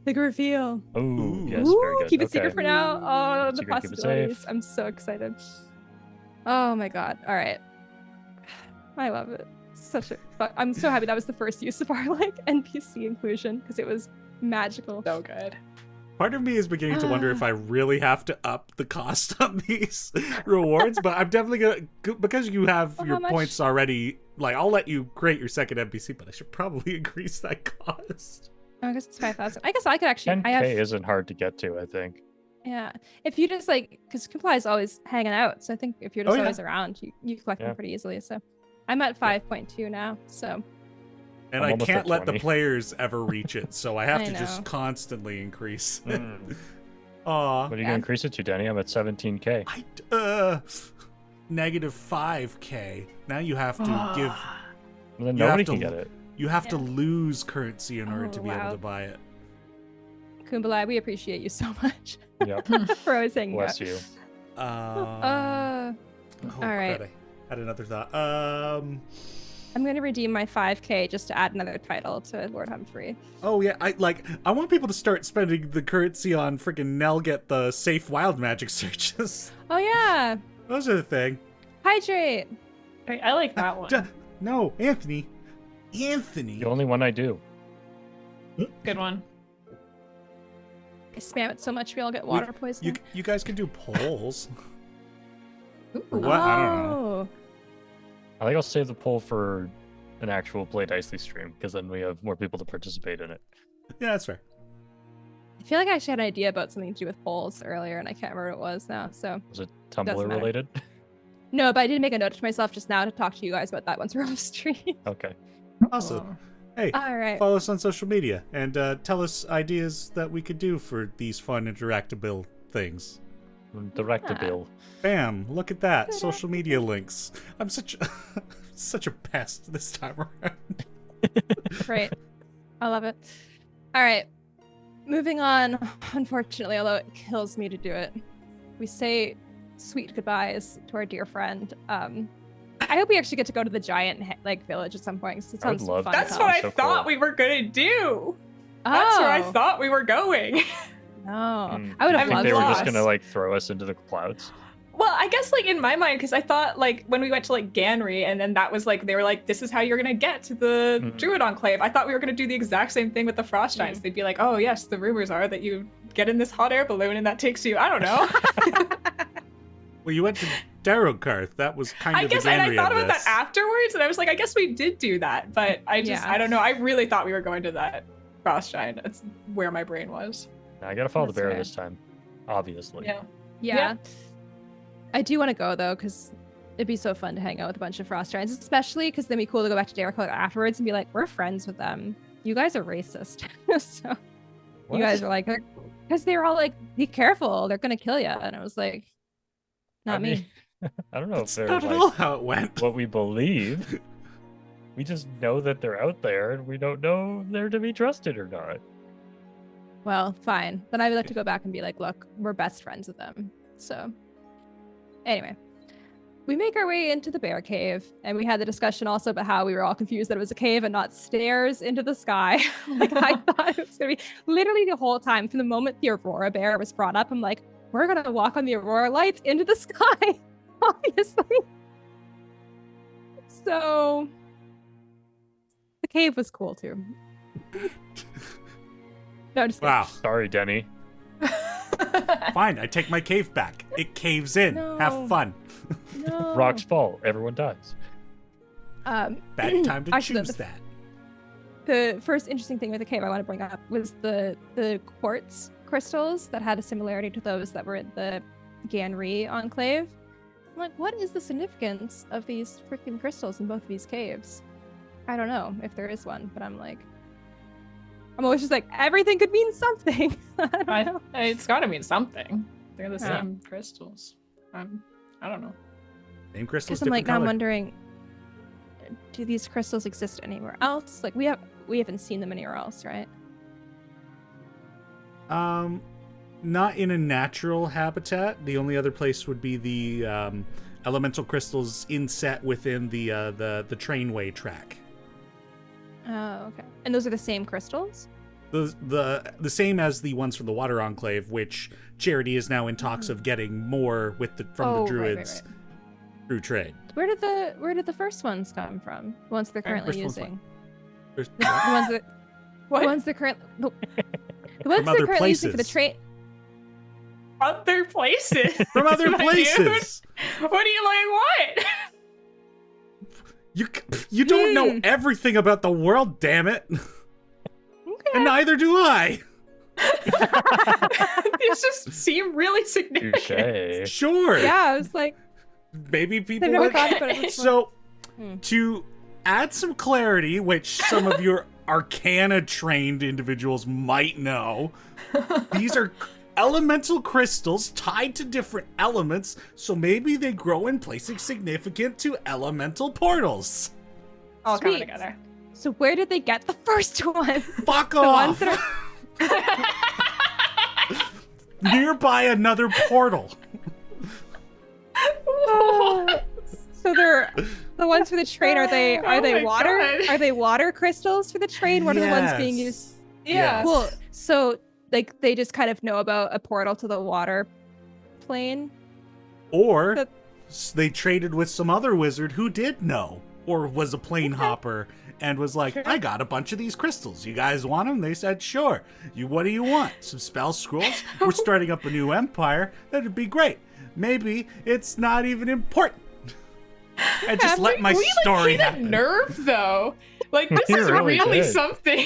Speaker 1: Big reveal.
Speaker 4: Oh, yes,
Speaker 1: Ooh,
Speaker 4: very good.
Speaker 1: keep it
Speaker 4: Okay.
Speaker 1: secret for now. Oh, the
Speaker 4: Secret, keep it
Speaker 1: possibilities.
Speaker 4: safe.
Speaker 1: I'm so excited. Oh my god. All right. I love it. I'm so happy that was the first use of our like NPC inclusion because it was magical.
Speaker 3: So good.
Speaker 2: Part of me is beginning to wonder if I really have to up the cost on these rewards, but I'm definitely gonna, because you have your points already, like, I'll let you create your second NPC, but I should probably increase that cost.
Speaker 1: I guess it's 5,000. I guess I could actually.
Speaker 4: 10K isn't hard to get to, I think.
Speaker 1: Yeah. If you just like, because Comply is always hanging out, so I think if you're just always around, you collect them pretty easily. So I'm at 5.2 now, so.
Speaker 2: And I can't let the players ever reach it, so I have to just constantly increase. Aw.
Speaker 4: What are you gonna increase it to, Teni? I'm at 17K.
Speaker 2: Negative 5K. Now you have to give.
Speaker 4: Well, then nobody can get it.
Speaker 2: You have to lose currency in order to be able to buy it.
Speaker 1: Kumbalai, we appreciate you so much.
Speaker 4: Yep.
Speaker 1: For always hanging
Speaker 4: Bless
Speaker 1: out.
Speaker 4: you.
Speaker 1: All right.
Speaker 2: Crud, I had another thought.
Speaker 1: I'm gonna redeem my 5K just to add another title to Lord Humphrey.
Speaker 2: Oh yeah, I want people to start spending the currency on freaking Nell get the safe wild magic searches.
Speaker 1: Oh yeah.
Speaker 2: Those are the thing.
Speaker 1: Hydrate.
Speaker 3: I like that one.
Speaker 2: No, Anthony.
Speaker 4: The only one I do.
Speaker 3: Good one.
Speaker 1: I spam it so much we all get water poisoning.
Speaker 2: You guys can do polls. Or what? I don't know.
Speaker 4: I think I'll save the poll for an actual Play Dicely stream, because then we have more people to participate in it.
Speaker 2: Yeah, that's fair.
Speaker 1: I feel like I actually had an idea about something to do with polls earlier, and I can't remember what it was now. So
Speaker 4: was it Tumblr related?
Speaker 1: No, but I did make a note to myself just now to talk to you guys about that once we're off stream.
Speaker 4: Okay.
Speaker 2: Awesome. Hey,
Speaker 1: all right.
Speaker 2: Follow us on social media and tell us ideas that we could do for these fun interactable things.
Speaker 4: Directable.
Speaker 2: Bam! Look at that. Social media links. I'm such a pest this time around.
Speaker 1: Great. I love it. All right. Moving on. Unfortunately, although it kills me to do it, we say sweet goodbyes to our dear friend. I hope we actually get to go to the giant village at some point. It sounds fun.
Speaker 3: That's what I thought we were gonna do. That's where I thought we were going.
Speaker 1: No, I would have loved.
Speaker 4: They were just gonna throw us into the clouds.
Speaker 3: Well, I guess in my mind, because I thought when we went to Ganry, and then that was they were this is how you're gonna get to the Druid Enclave. I thought we were gonna do the exact same thing with the Frost Giants. They'd be like, oh yes, the rumors are that you get in this hot air balloon and that takes you, I don't know.
Speaker 2: Well, you went to Darrowkarth. That was kind of
Speaker 3: the Ganry and I thought about that afterwards, and I was like, I guess we did do that, but I don't know. I really thought we were going to that Frost Giant. That's where my brain was.
Speaker 4: I gotta follow the bear this time, obviously.
Speaker 1: Yeah. I do want to go though, because it'd be so fun to hang out with a bunch of Frost Giants, especially because then it'd be cool to go back to Darrowkarth afterwards and be like, we're friends with them. You guys are racist. So what? You guys are because they were all be careful, they're gonna kill you, and I was like, not me.
Speaker 4: I don't know if they're
Speaker 2: not at all how it went.
Speaker 4: What we believe. We just know that they're out there, and we don't know if they're to be trusted or not.
Speaker 1: Well, fine. Then I would like to go back and be like, look, we're best friends with them. So, anyway, we make our way into the bear cave, and we had the discussion also about how we were all confused that it was a cave and not stairs into the sky. I thought it was going to be literally the whole time from the moment the Aurora bear was brought up. I'm like, we're going to walk on the Aurora lights into the sky, obviously. So, the cave was cool too. No, just
Speaker 2: wow.
Speaker 4: Sorry, Teni.
Speaker 2: Fine, I take my cave back. It caves in.
Speaker 1: No.
Speaker 2: Have fun.
Speaker 1: No.
Speaker 4: Rocks fall. Everyone dies.
Speaker 2: Bad time to choose that.
Speaker 1: The first interesting thing with the cave I want to bring up was the quartz crystals that had a similarity to those that were in the Ganry Enclave. I'm like, what is the significance of these freaking crystals in both of these caves? I don't know if there is one, but I'm always just everything could mean something. I don't know.
Speaker 3: It's got to mean something. They're the same crystals. I don't know.
Speaker 2: Same crystals.
Speaker 1: I'm now I'm wondering, do these crystals exist anywhere else? We haven't seen them anywhere else, right?
Speaker 2: Not in a natural habitat. The only other place would be the elemental crystals inset within the trainway track.
Speaker 1: Oh, okay. And those are the same crystals?
Speaker 2: The same as the ones from the Water Enclave, which Charity is now in talks of getting more from the druids. through trade.
Speaker 1: Where did the first ones come from? The ones they're currently
Speaker 2: First one's
Speaker 1: using.
Speaker 2: First-
Speaker 1: The ones that
Speaker 3: What?
Speaker 1: the ones they're currently
Speaker 2: other
Speaker 1: using for the
Speaker 2: places.
Speaker 1: trade.
Speaker 3: Other places.
Speaker 2: From other
Speaker 3: My
Speaker 2: places.
Speaker 3: dude. What do you like? What?
Speaker 2: You don't know everything about the world, damn it.
Speaker 1: Okay.
Speaker 2: And neither do I.
Speaker 3: These just seem really significant.
Speaker 4: Touche.
Speaker 2: Sure.
Speaker 1: Yeah, I was like,
Speaker 2: Maybe people
Speaker 1: I've never
Speaker 2: would.
Speaker 1: thought about it before.
Speaker 2: So,
Speaker 1: Hmm.
Speaker 2: to add some clarity, which some of your Arcana-trained individuals might know, these are elemental crystals tied to different elements, so maybe they grow in places significant to elemental portals.
Speaker 3: All coming
Speaker 1: Sweet.
Speaker 3: together.
Speaker 1: so where did they get the first one?
Speaker 2: Fuck
Speaker 1: The ones
Speaker 2: off!
Speaker 1: that are
Speaker 2: Nearby another portal.
Speaker 1: So they're the ones for the train. Are they
Speaker 3: Oh my
Speaker 1: water?
Speaker 3: God.
Speaker 1: Are they water crystals for the train? What are the ones being
Speaker 2: Yes.
Speaker 1: used?
Speaker 3: Yeah.
Speaker 1: Cool. So like they just kind of know about a portal to the water plane.
Speaker 2: Or
Speaker 1: That-
Speaker 2: they traded with some other wizard who did know, or was a plane hopper and was like,
Speaker 1: Sure.
Speaker 2: I got a bunch of these crystals. You guys want them? They said, sure. What do you want? Some spell scrolls? We're starting up a new empire. That'd be great. Maybe it's not even important. And just let my story
Speaker 3: hit a
Speaker 2: happen.
Speaker 3: nerve though. Like this
Speaker 4: You
Speaker 3: is
Speaker 4: really
Speaker 3: really
Speaker 4: did.
Speaker 3: something.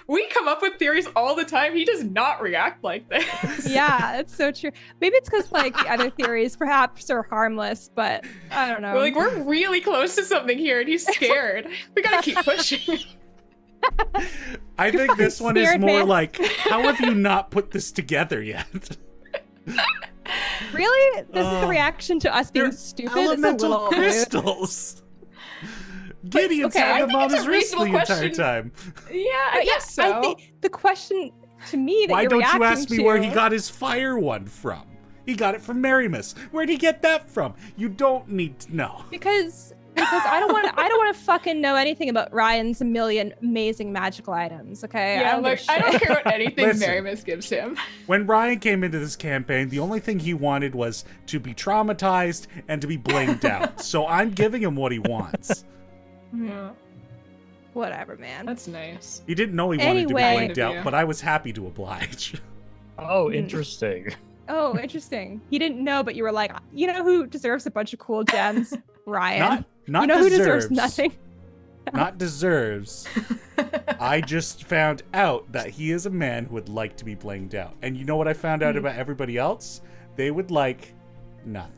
Speaker 3: We come up with theories all the time. He does not react like this.
Speaker 1: Yeah, it's so true. Maybe it's because like the other theories perhaps are harmless, but I don't know.
Speaker 3: We're really close to something here, and he's scared. We gotta keep pushing.
Speaker 2: I think this one is
Speaker 1: scared,
Speaker 2: more
Speaker 1: man.
Speaker 2: like, how have you not put this together yet?
Speaker 1: Really? This is the reaction to us being
Speaker 2: They're
Speaker 1: stupid? It's a
Speaker 2: elemental
Speaker 1: little rude.
Speaker 2: crystals. Gideon's
Speaker 1: okay, I
Speaker 2: had them
Speaker 3: think
Speaker 2: on
Speaker 3: it's a
Speaker 2: his wrist the
Speaker 3: reasonable
Speaker 2: entire
Speaker 3: question.
Speaker 2: time.
Speaker 3: Yeah, I
Speaker 1: But
Speaker 3: guess so.
Speaker 1: I think the question to me that
Speaker 2: Why
Speaker 1: you're
Speaker 2: don't you
Speaker 1: reacting
Speaker 2: ask me
Speaker 1: to,
Speaker 2: where he got his fire one from? He got it from Marimus. Where'd he get that from? You don't need to know.
Speaker 1: because I don't want to fucking know anything about Ryan's million amazing magical items. Okay?
Speaker 3: yeah,
Speaker 1: don't give a
Speaker 3: look, I don't
Speaker 1: shit.
Speaker 3: care what anything
Speaker 2: Listen.
Speaker 3: Marimus gives him.
Speaker 2: When Ryan came into this campaign, the only thing he wanted was to be traumatized and to be blamed out. So I'm giving him what he wants.
Speaker 3: Yeah,
Speaker 1: Whatever, man.
Speaker 3: that's nice.
Speaker 2: He didn't know he wanted to be
Speaker 1: Anyway.
Speaker 2: blamed out,
Speaker 3: Yeah.
Speaker 2: but I was happy to oblige.
Speaker 4: Oh, interesting.
Speaker 1: Oh, interesting. He didn't know, but you were like, you know who deserves a bunch of cool gems? Ryan.
Speaker 2: Not
Speaker 1: you know who
Speaker 2: deserves.
Speaker 1: deserves nothing?
Speaker 2: Not deserves. I just found out that he is a man who would like to be blamed out. And you know what I found out about everybody else? They would like nothing.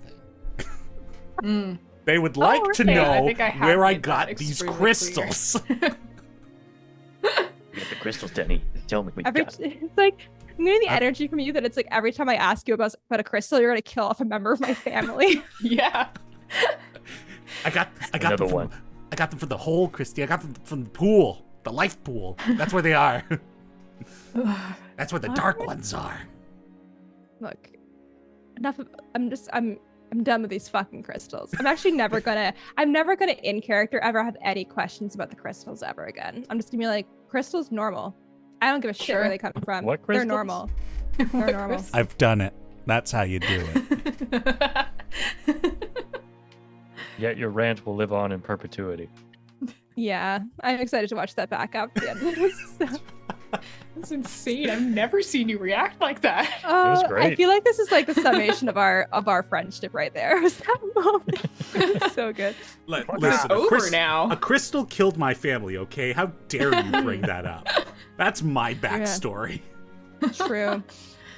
Speaker 3: Mm.
Speaker 2: They would like to
Speaker 1: okay.
Speaker 3: I
Speaker 2: know
Speaker 3: think I have
Speaker 2: where I
Speaker 3: made that
Speaker 2: got these
Speaker 3: extremely
Speaker 2: crystals.
Speaker 4: You get the crystals, Teni. Tell me what you got.
Speaker 1: It's like I'm getting the energy from you that it's like every time I ask you about a crystal, you're gonna kill off a member of my family.
Speaker 3: Yeah.
Speaker 2: I got
Speaker 4: Another
Speaker 2: them from,
Speaker 4: one.
Speaker 2: I got them from the hole, Christy. I got them from the pool, the life pool. That's where they are. That's where the dark ones are.
Speaker 1: Look, enough. I'm done with these fucking crystals. I'm actually never gonna in character ever have any questions about the crystals ever again. I'm just gonna be like, crystals normal. I don't give a shit
Speaker 3: Sure.
Speaker 1: where they come from.
Speaker 4: What
Speaker 1: They're
Speaker 4: crystals?
Speaker 1: normal.
Speaker 3: What
Speaker 1: They're normal.
Speaker 3: crystals?
Speaker 2: I've done it. That's how you do it.
Speaker 4: Yet your rant will live on in perpetuity.
Speaker 1: Yeah, I'm excited to watch that back up. At the end of this.
Speaker 3: That's insane. I've never seen you react like that.
Speaker 1: I
Speaker 4: great.
Speaker 1: feel like this is like the summation of our friendship right there. Was that moment? It's so good.
Speaker 2: Listen,
Speaker 3: over now.
Speaker 2: A crystal killed my family, okay? How dare you bring that up? That's my backstory.
Speaker 1: True.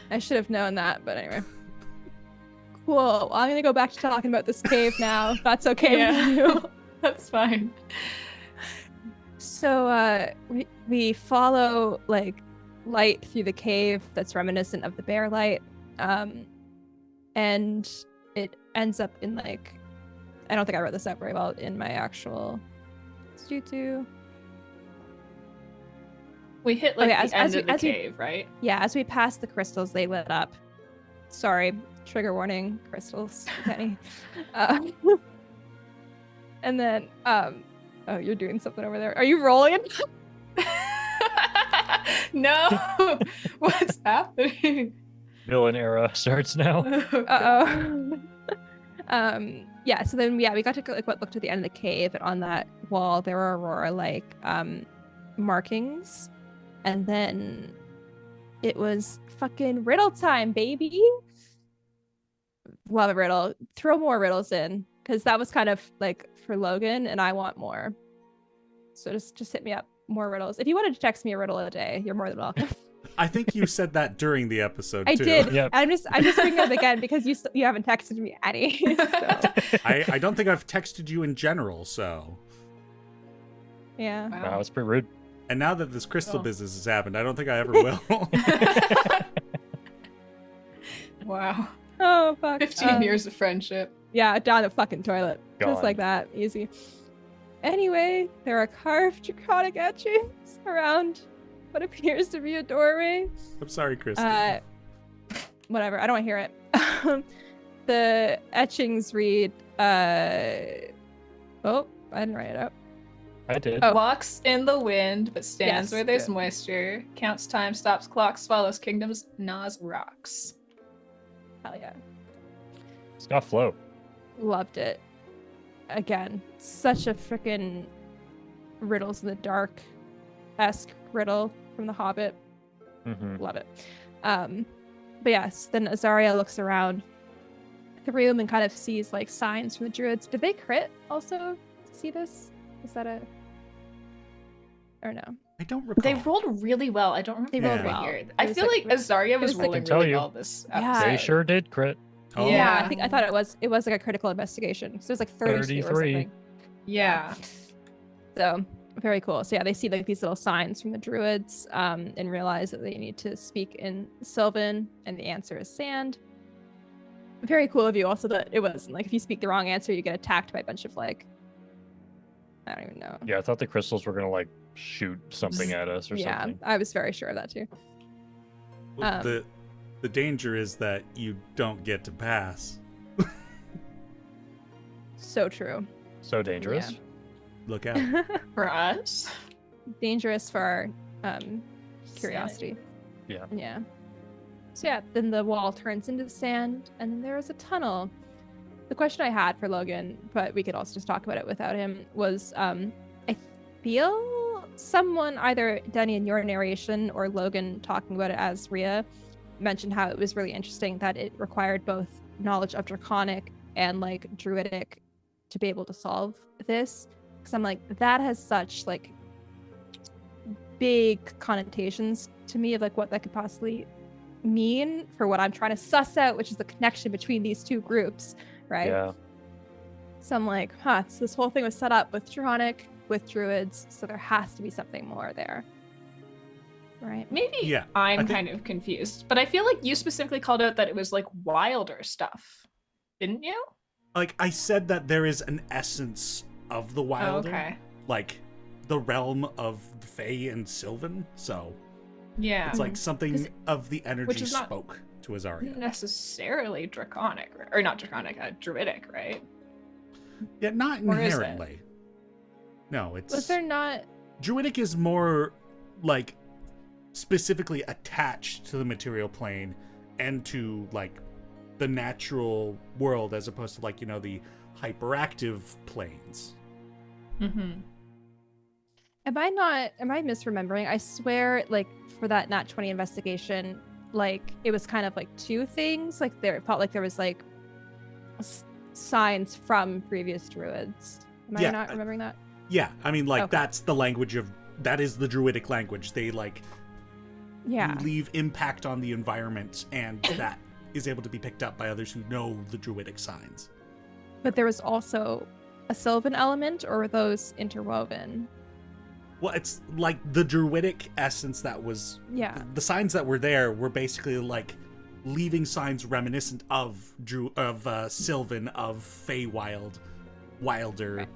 Speaker 1: I should have known that, but anyway. Cool. Well, I'm gonna go back to talking about this cave now. If that's okay with you.
Speaker 3: That's fine.
Speaker 1: So we follow like light through the cave that's reminiscent of the bear light, and it ends up in like, I don't think I wrote this out very well in my actual Stu.
Speaker 3: We hit like
Speaker 1: Okay,
Speaker 3: the end of the cave, right?
Speaker 1: Yeah, as we pass the crystals, they lit up. Sorry, trigger warning, crystals, Teni. And then, oh, you're doing something over there. Are you rolling?
Speaker 3: No. What's happening?
Speaker 4: Villain era starts now.
Speaker 1: Uh-oh. yeah, so then we got to go, like, what looked to the end of the cave, and on that wall there were Aurora markings, and then it was fucking riddle time, baby. Love a riddle. Throw more riddles in, because that was kind of like for Logan, and I want more. So just hit me up, more riddles. If you wanted to text me a riddle a day, you're more than welcome.
Speaker 2: I think you said that during the episode,
Speaker 1: I
Speaker 2: too.
Speaker 1: did.
Speaker 4: Yep.
Speaker 1: I'm just bringing it up again because you haven't texted me any. So.
Speaker 2: I don't think I've texted you in general, so.
Speaker 1: Yeah.
Speaker 4: Wow, it's pretty rude.
Speaker 2: And now that this crystal business has happened, I don't think I ever will.
Speaker 3: Wow.
Speaker 1: Oh, fuck.
Speaker 3: 15 years of friendship.
Speaker 1: Yeah, down the fucking toilet.
Speaker 4: Gone.
Speaker 1: Just like that. Easy. Anyway, there are carved draconic etchings around what appears to be a doorway.
Speaker 2: I'm sorry, Christy.
Speaker 1: Whatever. I don't want to hear it. The etchings read, oh, I didn't write it out.
Speaker 4: I did.
Speaker 1: Oh.
Speaker 3: Walks in the wind, but stands
Speaker 1: Yes,
Speaker 3: where there's
Speaker 1: good.
Speaker 3: moisture. Counts time, stops clocks, swallows kingdoms, gnaws rocks.
Speaker 1: Hell yeah.
Speaker 4: It's got flow.
Speaker 1: Loved it. Again, such a freaking riddles in the dark-esque riddle from The Hobbit.
Speaker 4: Mm-hmm.
Speaker 1: Love it. But yes, then Azaria looks around the room and kind of sees like signs from the druids. Did they crit also to see this? Is that a or no?
Speaker 2: I don't recall.
Speaker 3: They rolled really well. I don't remember
Speaker 1: They
Speaker 2: rolled
Speaker 3: what
Speaker 1: well.
Speaker 3: here.
Speaker 1: It
Speaker 3: I
Speaker 1: was
Speaker 3: feel
Speaker 1: like-
Speaker 3: like Azaria was
Speaker 1: was like-
Speaker 3: rolling
Speaker 4: I can tell
Speaker 3: really
Speaker 4: you.
Speaker 3: well this
Speaker 1: Yeah.
Speaker 3: episode.
Speaker 4: They sure did crit.
Speaker 2: Oh.
Speaker 3: Yeah.
Speaker 1: I thought it was like a critical investigation. So it was like 32 or
Speaker 4: 33.
Speaker 1: something.
Speaker 3: Yeah.
Speaker 1: So very cool. So yeah, they see like these little signs from the druids and realize that they need to speak in Sylvan, and the answer is sand. Very cool of you also that it wasn't like if you speak the wrong answer, you get attacked by a bunch of like I don't even know.
Speaker 4: Yeah, I thought the crystals were gonna like shoot something at us or
Speaker 1: Yeah,
Speaker 4: something.
Speaker 1: I was very sure of that too.
Speaker 2: The danger is that you don't get to pass.
Speaker 1: So true.
Speaker 4: So dangerous.
Speaker 2: Look out.
Speaker 3: For us.
Speaker 1: Dangerous for our curiosity.
Speaker 4: Yeah.
Speaker 1: Yeah. So yeah, then the wall turns into sand, and then there is a tunnel. The question I had for Logan, but we could also just talk about it without him, was I feel someone, either Denny in your narration or Logan talking about it as Rhea, mentioned how it was really interesting that it required both knowledge of Draconic and like Druidic to be able to solve this. Because I'm like, that has such like big connotations to me of like what that could possibly mean for what I'm trying to suss out, which is the connection between these two groups, right?
Speaker 4: Yeah.
Speaker 1: So I'm like, so this whole thing was set up with Draconic, with Druids, so there has to be something more there. Right?
Speaker 3: Maybe
Speaker 2: Yeah,
Speaker 3: I'm
Speaker 2: I think-
Speaker 3: kind of confused, but I feel like you specifically called out that it was like wilder stuff. Didn't you?
Speaker 2: Like, I said that there is an essence of the wilder.
Speaker 3: Okay.
Speaker 2: Like, the realm of Fae and Sylvan. So,
Speaker 3: Yeah.
Speaker 2: it's like something
Speaker 1: 'Cause-
Speaker 2: of the energy
Speaker 3: is not-
Speaker 2: spoke to Azaria.
Speaker 3: necessarily draconic, or not draconic, druidic, right?
Speaker 2: Yeah, not
Speaker 3: Or is it?
Speaker 2: inherently. No, it's...
Speaker 1: Was there not?
Speaker 2: Druidic is more, like, specifically attached to the material plane and to, like, the natural world as opposed to, like, you know, the hyperactive planes.
Speaker 3: Mm-hmm.
Speaker 1: Am I misremembering? I swear, like, for that Nat 20 investigation, like, it was kind of like two things. Like, it felt like there was, like, signs from previous druids. Am
Speaker 2: Yeah,
Speaker 1: I not remembering that?
Speaker 2: Yeah, I mean, like,
Speaker 1: Okay.
Speaker 2: that's the language of... That is the Druidic language. They, like,
Speaker 1: Yeah.
Speaker 2: leave impact on the environment, and that is able to be picked up by others who know the Druidic signs.
Speaker 1: But there was also a Sylvan element, or were those interwoven?
Speaker 2: Well, it's like the Druidic essence that was...
Speaker 1: Yeah.
Speaker 2: The signs that were there were basically, like, leaving signs reminiscent of Sylvan, of Feywild, Wilder,
Speaker 1: Right.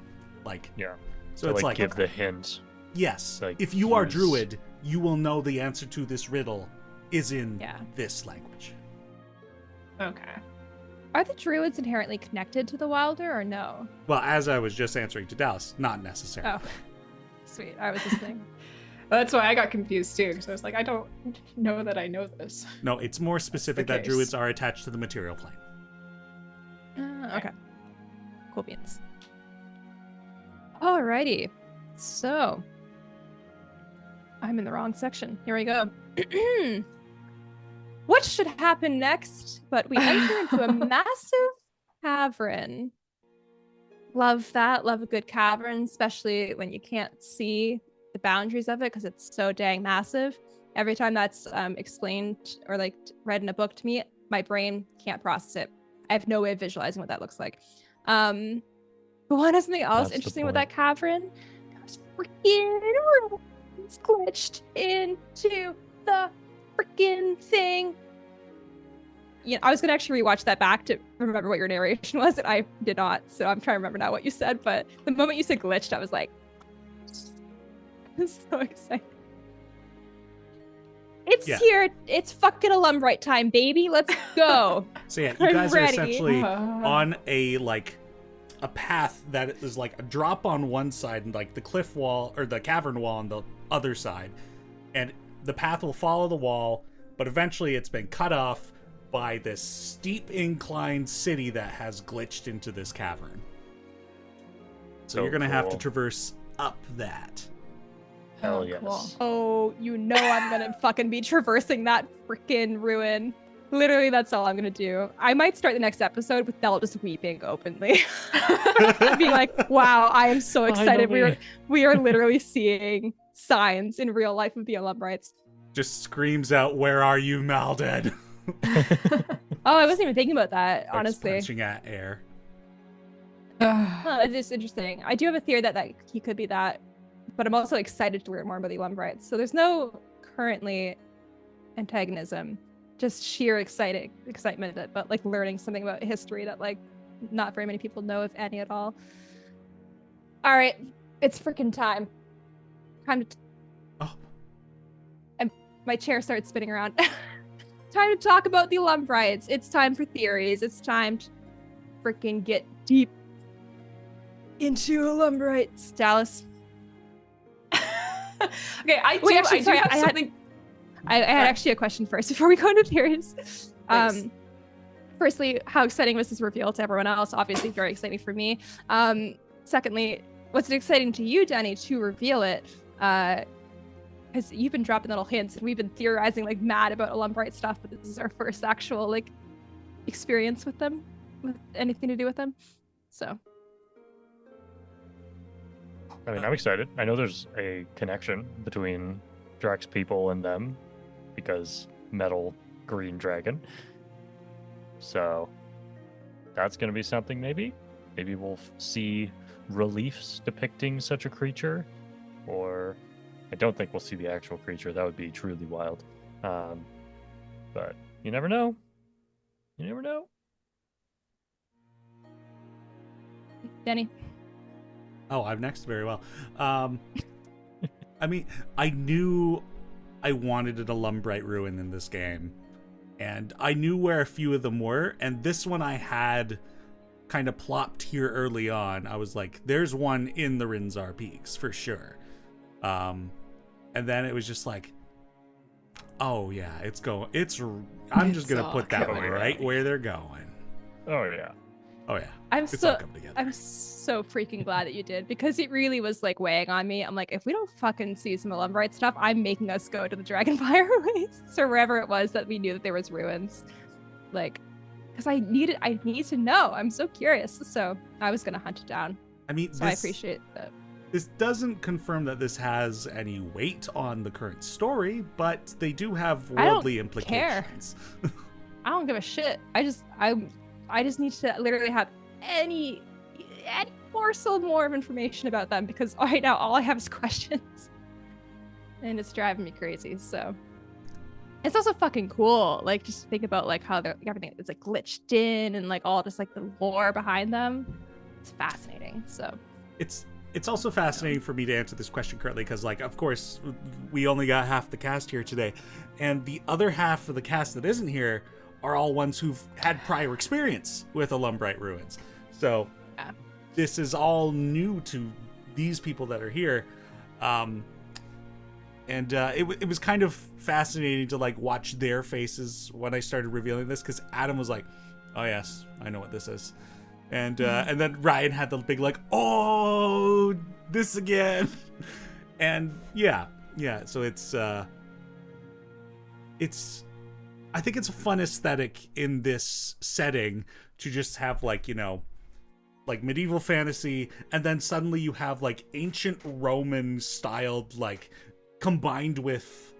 Speaker 2: like...
Speaker 4: Yeah.
Speaker 2: So
Speaker 4: to
Speaker 2: it's
Speaker 4: like
Speaker 2: like,
Speaker 4: give the hint.
Speaker 2: yes,
Speaker 4: like,
Speaker 2: if you are
Speaker 4: use-
Speaker 2: Druid, you will know the answer to this riddle is in
Speaker 1: Yeah.
Speaker 2: this language.
Speaker 3: Okay.
Speaker 1: Are the druids inherently connected to the Wilder, or no?
Speaker 2: Well, as I was just answering to Dallas, not necessarily.
Speaker 1: Oh, sweet. I was listening.
Speaker 3: That's why I got confused too, because I was like, I don't know that I know this.
Speaker 2: No, it's more specific that
Speaker 3: case.
Speaker 2: Druids are attached to the material plane.
Speaker 1: Okay. Cool beans. Alrighty. So, I'm in the wrong section. Here we go. What should happen next? But we enter into a massive cavern. Love that. Love a good cavern, especially when you can't see the boundaries of it because it's so dang massive. Every time that's explained or like read in a book to me, my brain can't process it. I have no way of visualizing what that looks like. But want to something else interesting with that cavern? Those freaking ruins glitched into the freaking thing. Yeah, I was gonna actually rewatch that back to remember what your narration was, and I did not. So I'm trying to remember now what you said. But the moment you said glitched, I was like, I'm so excited. It's here. It's fucking Illumbrite time, baby. Let's go.
Speaker 2: So yeah, you guys are essentially on a path that is like a drop on one side and like the cliff wall or the cavern wall on the other side. And the path will follow the wall, but eventually it's been cut off by this steep inclined city that has glitched into this cavern. So you're going to have to traverse up that.
Speaker 4: Hell yes.
Speaker 3: Cool.
Speaker 1: Oh, you know I'm gonna fucking be traversing that freaking ruin. Literally, that's all I'm gonna do. I might start the next episode with Belle just weeping openly. Being like, wow, I am so excited. We are literally seeing signs in real life of the Illumbrites.
Speaker 2: Just screams out, "Where are you, Malded?"
Speaker 1: Oh, I wasn't even thinking about that, honestly.
Speaker 2: Punching at air.
Speaker 1: Oh, it's just interesting. I do have a theory that he could be that. But I'm also excited to learn more about the Illumbrites. So there's no currently antagonism, just sheer excitement, but like learning something about history that like not very many people know, if any at all. All right, it's freaking time. And my chair starts spinning around. Time to talk about the Illumbrites. It's time for theories. It's time to freaking get deep into Illumbrites. Dallas.
Speaker 3: Okay, I
Speaker 1: had actually a question first before we go into theories. Firstly, how exciting was this reveal to everyone else? Obviously, very exciting for me. Secondly, was it exciting to you, Teni, to reveal it? Because you've been dropping little hints, and we've been theorizing like mad about Illumbrite stuff, but this is our first actual like experience with them, with anything to do with them. So.
Speaker 4: I mean, I'm excited. I know there's a connection between Drax people and them because metal green dragon. So that's going to be something maybe. Maybe we'll see reliefs depicting such a creature. Or I don't think we'll see the actual creature. That would be truly wild. But you never know. You never know.
Speaker 1: Teni.
Speaker 2: Oh, I'm next. Very well. I mean, I knew I wanted an Illumbrite ruin in this game, and I knew where a few of them were, and this one I had kind of plopped here early on. I was like, there's one in the Rinzar Peaks for sure. And then it was just like, oh yeah, I'm just going to put that one right where they're going.
Speaker 4: Oh yeah.
Speaker 2: Oh yeah.
Speaker 1: I'm so freaking glad that you did, because it really was like weighing on me. I'm like, if we don't fucking see some Illumbrite stuff, I'm making us go to the Dragonfire Wastes or wherever it was that we knew that there was ruins. Like, because I need to know. I'm so curious. So I was gonna hunt it down.
Speaker 2: I mean,
Speaker 1: I appreciate that.
Speaker 2: This doesn't confirm that this has any weight on the current story, but they do have worldly implications.
Speaker 1: I don't give a shit. I just need to literally have any morsel more of information about them, because right now all I have is questions, and it's driving me crazy. So it's also fucking cool. Like, just think about like how everything is like glitched in, and like all just like the lore behind them. It's fascinating. So
Speaker 2: it's also fascinating for me to answer this question correctly, because like, of course, we only got half the cast here today, and the other half of the cast that isn't here are all ones who've had prior experience with Illumbrite ruins. So this is all new to these people that are here. It was kind of fascinating to like watch their faces when I started revealing this, because Adam was like, oh yes, I know what this is. And then Ryan had the big like, oh, this again. And yeah. So it's I think it's a fun aesthetic in this setting to just have like, you know, like medieval fantasy, and then suddenly you have like ancient Roman styled, like combined with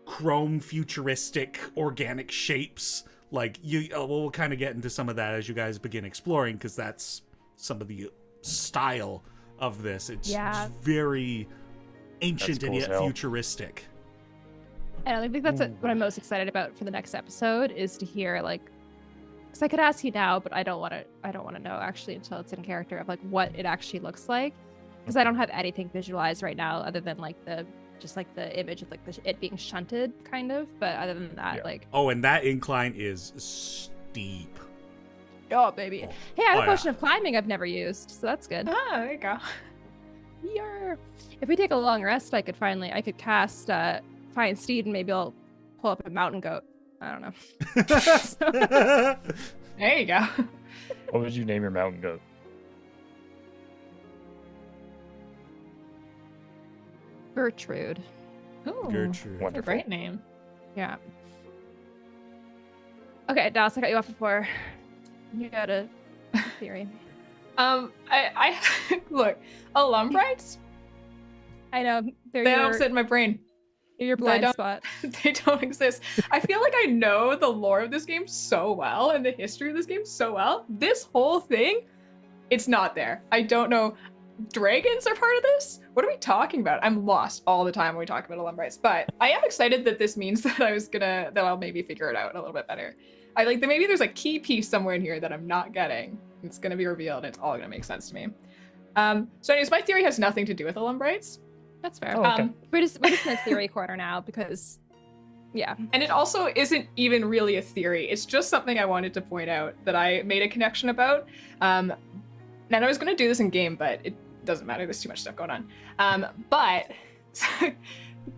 Speaker 2: chrome futuristic organic shapes. Like we'll kind of get into some of that as you guys begin exploring, because that's some of the style of this. It's very ancient and yet futuristic.
Speaker 1: And I think that's what I'm most excited about for the next episode, is to hear like, because I could ask you now, but I don't want to know actually until it's in character, of like what it actually looks like, because I don't have anything visualized right now other than like the image of like it being shunted kind of. But other than that, like, oh,
Speaker 2: and that incline is steep.
Speaker 1: Oh baby. Hey, I have a potion of climbing I've never used, so that's good.
Speaker 3: Ah, there you go.
Speaker 1: Yeah. If we take a long rest, I could cast Find Steed, and maybe I'll pull up a mountain goat. I don't know.
Speaker 3: There you go.
Speaker 4: What would you name your mountain goat?
Speaker 1: Gertrude.
Speaker 3: Ooh,
Speaker 2: Gertrude.
Speaker 3: What a great name.
Speaker 1: Yeah. Okay, Dallas, I got you off before. You got a theory.
Speaker 3: I look, Illumbrites?
Speaker 1: I know.
Speaker 3: They don't sit in my brain.
Speaker 1: Your blind spot.
Speaker 3: They don't exist. I feel like I know the lore of this game so well and the history of this game so well. This whole thing, it's not there. I don't know. Dragons are part of this? What are we talking about? I'm lost all the time when we talk about Illumbrites, but I am excited that this means that I'll maybe figure it out a little bit better. I like that maybe there's a key piece somewhere in here that I'm not getting. It's gonna be revealed and it's all gonna make sense to me. So anyways, my theory has nothing to do with Illumbrites.
Speaker 1: That's fair.
Speaker 4: Oh, okay.
Speaker 1: We're just in a theory corner now because, yeah.
Speaker 3: And it also isn't even really a theory. It's just something I wanted to point out that I made a connection about. And I was going to do this in game, but it doesn't matter. There's too much stuff going on. But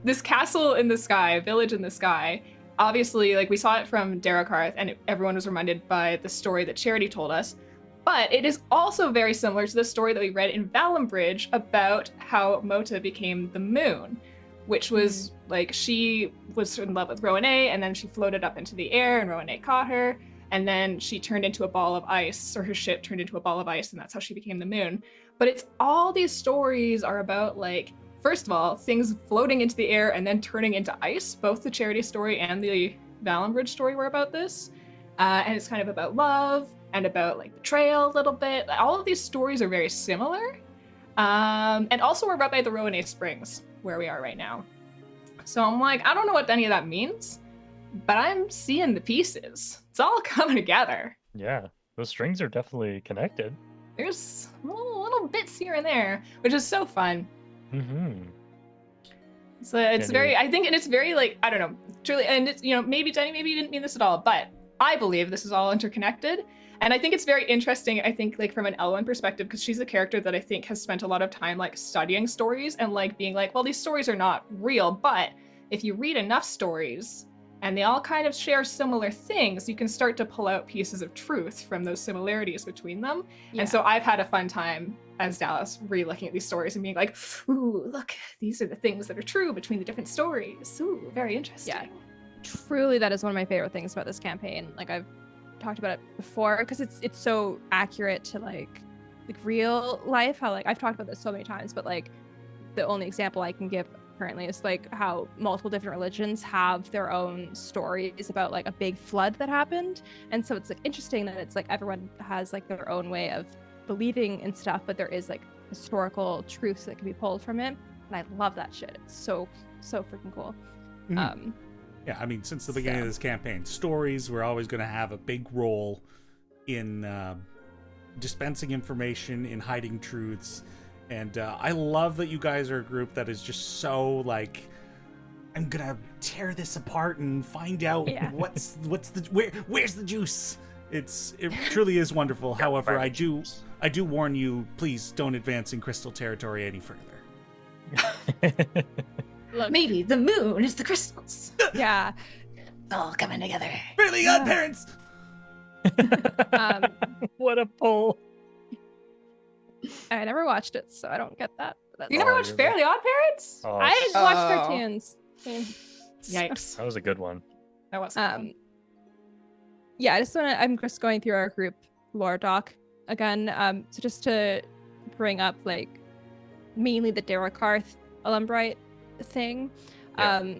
Speaker 3: this castle in the sky, village in the sky, obviously, like we saw it from Darakarth, and everyone was reminded by the story that Charity told us. But it is also very similar to the story that we read in Valenbridge about how Mota became the moon, which was like she was in love with Rowan, and then she floated up into the air and Rowan caught her, and then she turned into a ball of ice, or her ship turned into a ball of ice, and that's how she became the moon. But it's all these stories are about, like, first of all, things floating into the air and then turning into ice. Both the Charity story and the Valenbridge story were about this. And it's kind of about love and about like betrayal a little bit. All of these stories are very similar. And also we're right by the Rowan Springs, where we are right now. So I'm like, I don't know what any of that means, but I'm seeing the pieces. It's all coming together.
Speaker 4: Yeah, those strings are definitely connected.
Speaker 3: There's little bits here and there, which is so fun.
Speaker 4: Mm-hmm.
Speaker 3: So it's very, I think, and it's very like, I don't know, truly, and it's, you know, maybe Teni, maybe you didn't mean this at all, but I believe this is all interconnected. And I think it's very interesting, I think, like from an Elwyn perspective, because she's a character that I think has spent a lot of time like studying stories and like being like, well, these stories are not real, but if you read enough stories and they all kind of share similar things, you can start to pull out pieces of truth from those similarities between them. Yeah. And so I've had a fun time as Dallas re-looking at these stories and being like, ooh, look, these are the things that are true between the different stories. Ooh, very interesting.
Speaker 1: Yeah, truly, that is one of my favorite things about this campaign. Like I've talked about it before because it's so accurate to like real life. How like I've talked about this so many times, but like the only example I can give currently is like how multiple different religions have their own stories about like a big flood that happened. And so it's like interesting that it's like everyone has like their own way of believing in stuff, but there is like historical truths that can be pulled from it. And I love that shit. It's so freaking cool.
Speaker 2: Mm-hmm. Yeah, I mean, since the beginning of this campaign, stories were always going to have a big role in dispensing information, in hiding truths. And I love that you guys are a group that is just so like, I'm gonna tear this apart and find out what's the where's the juice. It truly is wonderful. However, I do warn you, please don't advance in crystal territory any further.
Speaker 3: Look, maybe the moon is the crystals.
Speaker 1: Yeah,
Speaker 3: it's all coming together.
Speaker 2: Really, godparents.
Speaker 4: What a pull.
Speaker 1: I never watched it, so I don't get that. But
Speaker 3: You
Speaker 1: that's
Speaker 3: never
Speaker 4: Oh,
Speaker 3: watched
Speaker 4: you're
Speaker 3: Fairly Odd Parents?
Speaker 4: Oh,
Speaker 1: I watched
Speaker 3: Oh.
Speaker 1: cartoons.
Speaker 3: Yikes.
Speaker 4: that was a good one.
Speaker 3: That was fun.
Speaker 1: Yeah, I'm just going through our group lore doc again. So just to bring up like mainly the Darakarth Illumbrite thing.
Speaker 4: Yeah.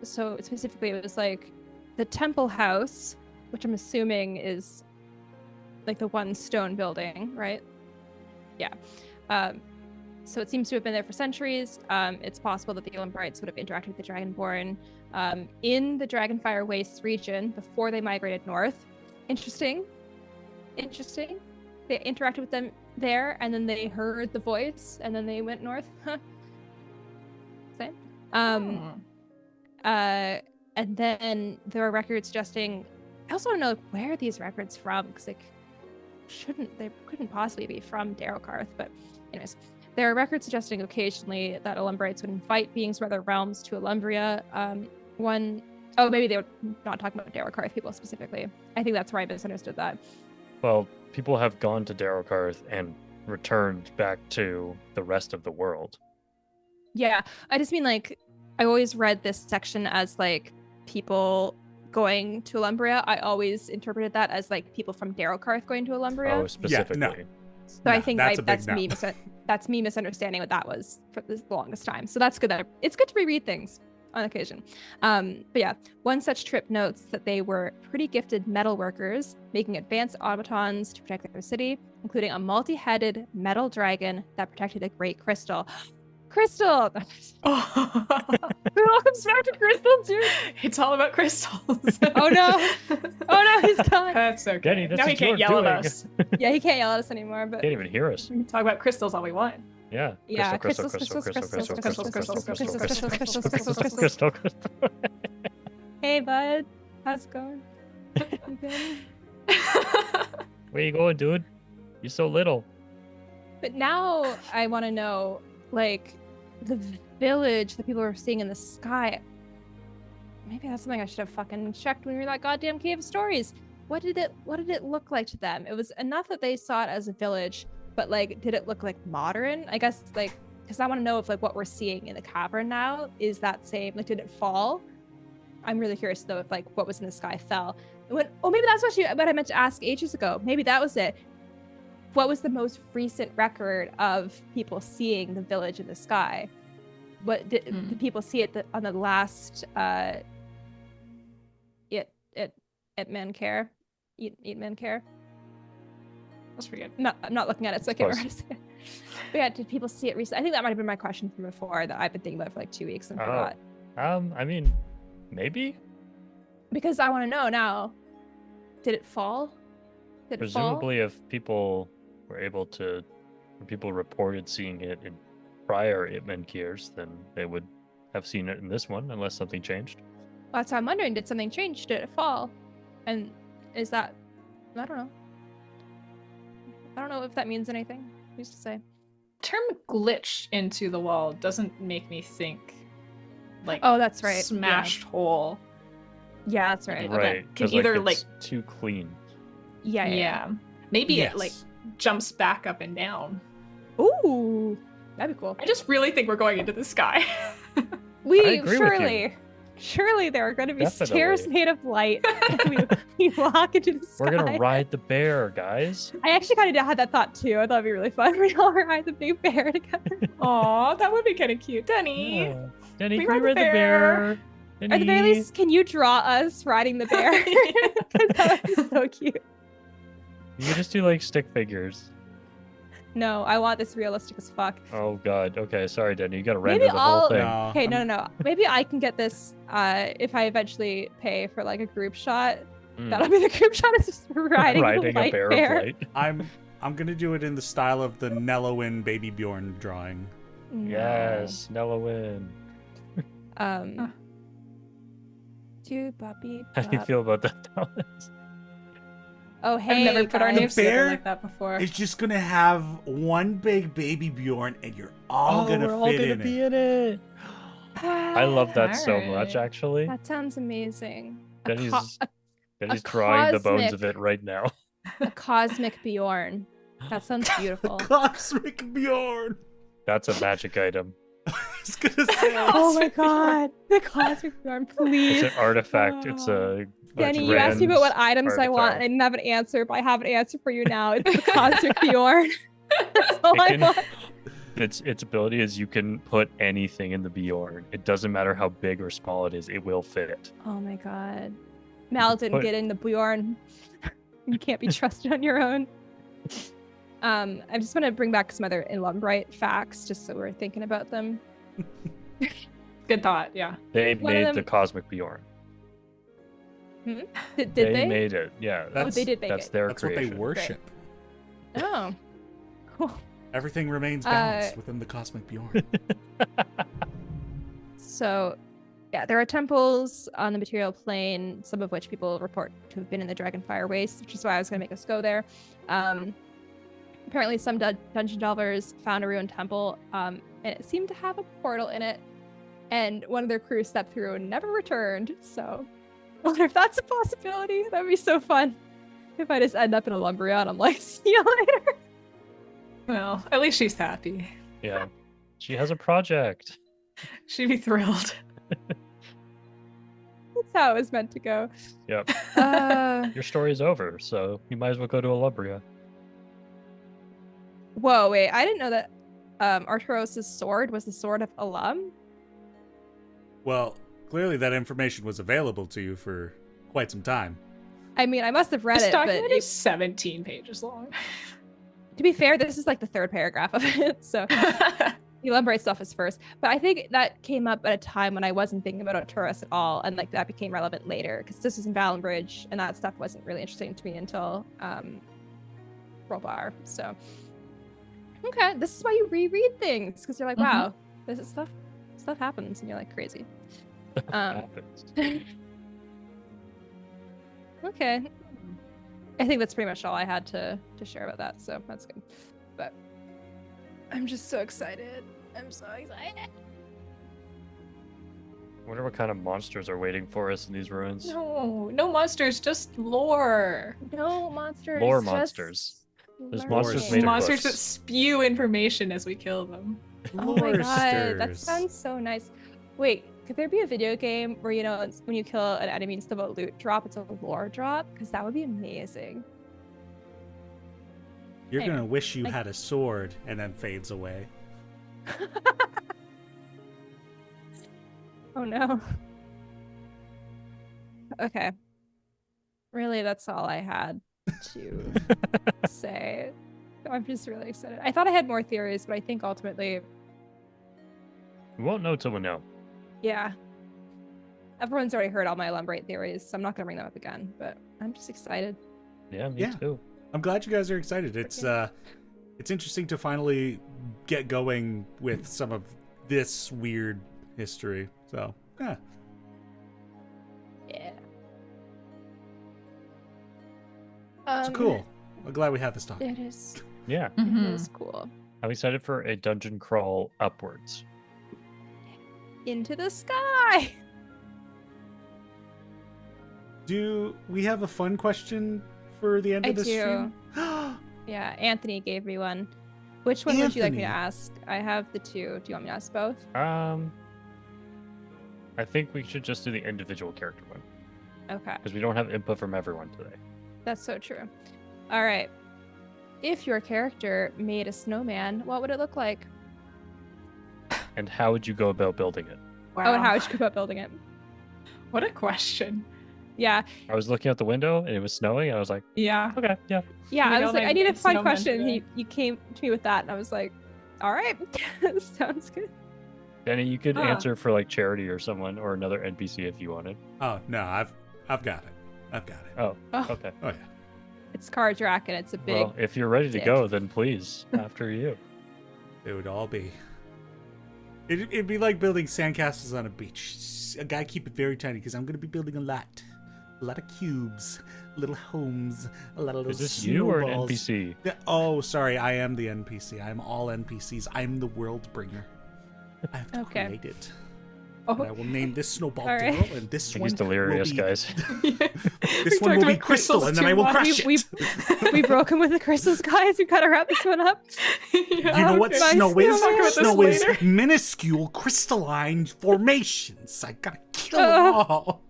Speaker 1: So specifically it was like the temple house, which I'm assuming is like the one stone building, right? Yeah. So it seems to have been there for centuries. It's possible that the Illumbrites would have interacted with the Dragonborn in the Dragonfire Wastes region before they migrated north. Interesting. They interacted with them there, and then they heard the voice, and then they went north. Same. And then there are records suggesting. I also want to know where are these records from, because they couldn't possibly be from Darrowcarth. But anyways, there are records suggesting occasionally that Illumbrites would invite beings from other realms to Illumbria. Maybe they were not talking about Darrowcarth people specifically. I think that's where I misunderstood that.
Speaker 4: Well, people have gone to Darrowcarth and returned back to the rest of the world.
Speaker 1: Yeah, I just mean like I always read this section as like people going to Illumbria. I always interpreted that as like people from Darrowcarth going to Illumbria.
Speaker 4: Oh, specifically.
Speaker 2: no.
Speaker 1: So
Speaker 2: No,
Speaker 1: I think
Speaker 2: that's a big
Speaker 1: that's
Speaker 2: no.
Speaker 1: me. That's me misunderstanding what that was for the longest time. So that's good. It's good to reread things on occasion. But yeah, one such trip notes that they were pretty gifted metal workers, making advanced automatons to protect their city, including a multi-headed metal dragon that protected a great crystal. Crystal!
Speaker 3: Oh.
Speaker 1: Welcome back to Crystal, dude!
Speaker 3: It's all about crystals.
Speaker 1: Oh no! Oh no, he's gone!
Speaker 3: That's okay.
Speaker 4: Denny, this
Speaker 3: now he
Speaker 4: is
Speaker 3: can't
Speaker 4: your
Speaker 3: yell at
Speaker 4: doing.
Speaker 3: us.
Speaker 1: Yeah, he can't yell at us anymore, but
Speaker 4: Can't even hear us.
Speaker 3: We can talk about crystals all we want.
Speaker 4: Yeah.
Speaker 1: yeah,
Speaker 4: Crystal.
Speaker 1: Hey, bud. How's it going? You good?
Speaker 4: Where you going, dude? You're so little.
Speaker 1: But now I want to know, like, the village that people were seeing in the sky. Maybe that's something I should have fucking checked when we were in that goddamn cave of stories. What did it look like to them? It was enough that they saw it as a village, but like, did it look like modern? I guess like, because I want to know if like what we're seeing in the cavern now is that same. Like, did it fall? I'm really curious though if like what was in the sky fell. Maybe that's what I meant to ask ages ago. Maybe that was it. What was the most recent record of people seeing the village in the sky? What did people see it on the last Eat Men Care? Eat Men Care?
Speaker 3: That's pretty good.
Speaker 1: I'm not looking at it, so I can't remember how to say it. But yeah, did people see it recently? I think that might have been my question from before that I've been thinking about for like 2 weeks and forgot.
Speaker 4: I mean, maybe.
Speaker 1: Because I want to know now. Did it fall? Did it fall?
Speaker 4: Presumably, if people were able to, or people reported seeing it in prior Itmen Kiers, then they would have seen it in this one, unless something changed.
Speaker 1: Well, that's what I'm wondering. Did something change? Did it fall? And is that? I don't know. I don't know if that means anything. Who's to say?
Speaker 3: Term glitch into the wall doesn't make me think like
Speaker 1: Oh, that's right.
Speaker 3: smashed hole.
Speaker 1: Yeah, that's right.
Speaker 3: Okay.
Speaker 4: Right.
Speaker 3: Can
Speaker 4: 'cause,
Speaker 3: either
Speaker 4: it's too clean.
Speaker 1: Yeah.
Speaker 3: Maybe
Speaker 2: Yes.
Speaker 3: it like jumps back up and down.
Speaker 1: Ooh, that'd be cool.
Speaker 3: I just really think we're going into the sky.
Speaker 4: I agree with
Speaker 1: Surely there are going to be
Speaker 4: Definitely.
Speaker 1: stairs made of light. And we walk into the sky.
Speaker 4: We're gonna ride the bear, guys.
Speaker 1: I actually kind of had that thought too. I thought it'd be really fun. We all ride the big bear together.
Speaker 3: Aw, that would be kind of cute. Denny.
Speaker 4: Yeah. Denny,
Speaker 3: We
Speaker 4: can we
Speaker 3: ride the
Speaker 4: ride the bear?
Speaker 1: At the very least, can you draw us riding the bear? 'Cause that would be so cute.
Speaker 4: You can just do like stick figures.
Speaker 1: No, I want this realistic as fuck.
Speaker 4: Oh god. Okay, sorry, Denny. You gotta
Speaker 1: Maybe
Speaker 4: render the whole
Speaker 1: I'll-
Speaker 4: thing.
Speaker 2: No,
Speaker 1: Okay,
Speaker 2: I'm-
Speaker 1: no. Maybe I can get this if I eventually pay for like a group shot.
Speaker 4: Mm.
Speaker 1: That'll be the group shot is just riding the
Speaker 4: Riding a
Speaker 1: white
Speaker 4: bear,
Speaker 1: bear.
Speaker 4: of light.
Speaker 2: I'm gonna do it in the style of the Nellowen Baby Bjorn drawing.
Speaker 1: No.
Speaker 4: Yes, Nellowen.
Speaker 1: Two puppy.
Speaker 4: How do you feel about that, Dallas?
Speaker 1: Oh, hey.
Speaker 3: I've never put our
Speaker 1: guys.
Speaker 3: names
Speaker 2: The
Speaker 3: together
Speaker 2: bear
Speaker 3: like that before.
Speaker 2: It's just gonna have one big Baby Bjorn, and you're all gonna
Speaker 4: we're all
Speaker 2: fit
Speaker 4: gonna
Speaker 2: in
Speaker 4: be
Speaker 2: it.
Speaker 4: in it. I love that so
Speaker 3: Alright.
Speaker 4: much, actually.
Speaker 1: That sounds amazing.
Speaker 4: Denny's
Speaker 1: a
Speaker 4: drawing the bones
Speaker 1: cosmic-
Speaker 4: of it right now.
Speaker 1: cosmic Bjorn. That sounds beautiful.
Speaker 2: Cosmic Bjorn.
Speaker 4: That's a magic item.
Speaker 2: I was gonna say.
Speaker 1: Oh my god, the cosmic Bjorn, please.
Speaker 4: It's an artifact. It's a
Speaker 1: Danny, you asked me about what items I want. I didn't have an answer, but I have an answer for you now. It's the cosmic Bjorn. That's all I want.
Speaker 4: Its ability is you can put anything in the Bjorn. It doesn't matter how big or small it is. It will fit.
Speaker 1: Oh my god. Mal didn't get in the Bjorn. You can't be trusted on your own. I just want to bring back some other Illumbrite facts, just so we're thinking about them.
Speaker 3: Good thought, yeah.
Speaker 4: They
Speaker 1: One of
Speaker 4: made
Speaker 1: them-
Speaker 4: the Cosmic Bjorn.
Speaker 1: Did
Speaker 4: They
Speaker 1: they?
Speaker 4: made it. Yeah,
Speaker 1: They did make
Speaker 4: that's
Speaker 1: it.
Speaker 4: their
Speaker 2: That's what
Speaker 4: creation.
Speaker 2: they worship.
Speaker 1: Oh. Cool.
Speaker 2: Everything remains balanced within the Cosmic Bjorn.
Speaker 1: So, yeah, there are temples on the material plane, some of which people report to have been in the Dragonfire Waste, which is why I was going to make us go there. Apparently, some dungeon delvers found a ruined temple, and it seemed to have a portal in it, and one of their crew stepped through and never returned. So, I wonder if that's a possibility. That would be so fun. If I just end up in Illumbria and I'm like, see you later.
Speaker 3: Well, at least she's happy.
Speaker 4: Yeah, she has a project.
Speaker 3: She'd be thrilled.
Speaker 1: That's how it was meant to go.
Speaker 4: Yep.
Speaker 1: Uh,
Speaker 4: Your story's over, so you might as well go to Illumbria.
Speaker 1: whoa, wait, I didn't know that Arturos' sword was the sword of Illum.
Speaker 2: Well, clearly that information was available to you for quite some time.
Speaker 1: I mean, I must have read
Speaker 3: This
Speaker 1: it, but
Speaker 3: document is 17 pages long.
Speaker 1: to be fair, this is like the third paragraph of it, so the Illumbrite stuff is first. But I think that came up at a time when I wasn't thinking about Arturos at all, and like that became relevant later, because this was in Valenbridge, and that stuff wasn't really interesting to me until Rollbar. So, okay, this is why you reread things, because you're like, wow, this is stuff happens, and you're like crazy.
Speaker 4: Happens.
Speaker 1: Okay. I think that's pretty much all I had to share about that, so that's good. But I'm just so excited. I'm so excited.
Speaker 4: I wonder what kind of monsters are waiting for us in these ruins.
Speaker 3: No monsters, just lore.
Speaker 1: No monsters.
Speaker 4: Lore
Speaker 1: just
Speaker 4: monsters. There's
Speaker 1: learning.
Speaker 4: monsters made of
Speaker 3: Monsters that
Speaker 4: books.
Speaker 3: spew information as we kill them.
Speaker 1: Oh my god, that
Speaker 2: Loresters.
Speaker 1: sounds so nice. Wait, could there be a video game where, you know, when you kill an enemy instead of a loot drop, it's a lore drop? Because that would be amazing.
Speaker 2: You're
Speaker 1: Anyway,
Speaker 2: gonna wish you
Speaker 1: like-
Speaker 2: had a sword and then fades away.
Speaker 1: Oh no. Okay. Really, that's all I had to say. I'm just really excited. I thought I had more theories, but I think ultimately,
Speaker 4: We won't know till we know.
Speaker 1: yeah. Everyone's already heard all my Illumbrite theories, so I'm not going to bring them up again, but I'm just excited.
Speaker 4: Yeah, me
Speaker 2: Yeah.
Speaker 4: too.
Speaker 2: I'm glad you guys are excited. It's interesting to finally get going with some of this weird history. So, yeah.
Speaker 1: Yeah.
Speaker 2: It's cool. I'm glad we had this talk.
Speaker 1: It is.
Speaker 4: Yeah,
Speaker 1: It is cool.
Speaker 4: I'm excited for a dungeon crawl upwards.
Speaker 1: Into the sky.
Speaker 2: Do we have a fun question for the end
Speaker 1: I
Speaker 2: of this
Speaker 1: do.
Speaker 2: stream?
Speaker 1: Yeah, Anthony gave me one. Which one would you like me to
Speaker 2: Anthony.
Speaker 1: ask? I have the two. Do you want me to ask both?
Speaker 4: I think we should just do the individual character one
Speaker 1: Okay.
Speaker 4: because we don't have input from everyone today.
Speaker 1: That's so true. All right. If your character made a snowman, what would it look like?
Speaker 4: And how would you go about building it?
Speaker 3: Wow.
Speaker 1: Oh, and how would you go about building it?
Speaker 3: What a question.
Speaker 1: Yeah.
Speaker 4: I was looking out the window and it was snowing. And I was like,
Speaker 3: Yeah.
Speaker 4: okay, yeah.
Speaker 1: Yeah,
Speaker 3: We
Speaker 1: I
Speaker 3: got
Speaker 1: was like,
Speaker 3: my
Speaker 1: I need a
Speaker 3: big
Speaker 1: fun
Speaker 3: snowman
Speaker 1: question.
Speaker 3: today.
Speaker 1: You came to me with that, and I was like, all right. Sounds good.
Speaker 4: Danny, you could
Speaker 3: Huh.
Speaker 4: answer for like Charity or someone or another NPC if you wanted.
Speaker 2: Oh no, I've got it. I've got it.
Speaker 4: Oh,
Speaker 1: Oh,
Speaker 4: okay.
Speaker 2: Oh yeah.
Speaker 1: it's Kardrak, and it's a big.
Speaker 4: Well, if you're ready to
Speaker 1: dick.
Speaker 4: go, then please, after you.
Speaker 2: It would all be. It'd be like building sandcastles on a beach. I gotta keep it very tiny because I'm gonna be building a lot of cubes, little homes, a lot of little
Speaker 4: Is this you or an
Speaker 2: snowballs.
Speaker 4: NPC?
Speaker 2: Oh, sorry, I am the NPC. I'm all NPCs. I'm the world bringer. I have to
Speaker 1: Okay.
Speaker 2: create it. And I will name this snowball
Speaker 1: All right.
Speaker 2: Daryl, and this one
Speaker 4: He's delirious,
Speaker 2: will be,
Speaker 4: guys.
Speaker 2: this one will be Crystal, and then I will crush it.
Speaker 1: We broke him with the crystals, guys. We gotta wrap this one up.
Speaker 2: You know what
Speaker 1: Okay.
Speaker 2: snow is?
Speaker 3: Talk about this
Speaker 2: Snow is
Speaker 3: later.
Speaker 2: minuscule crystalline formations. I gotta kill them
Speaker 1: Oh.
Speaker 2: all.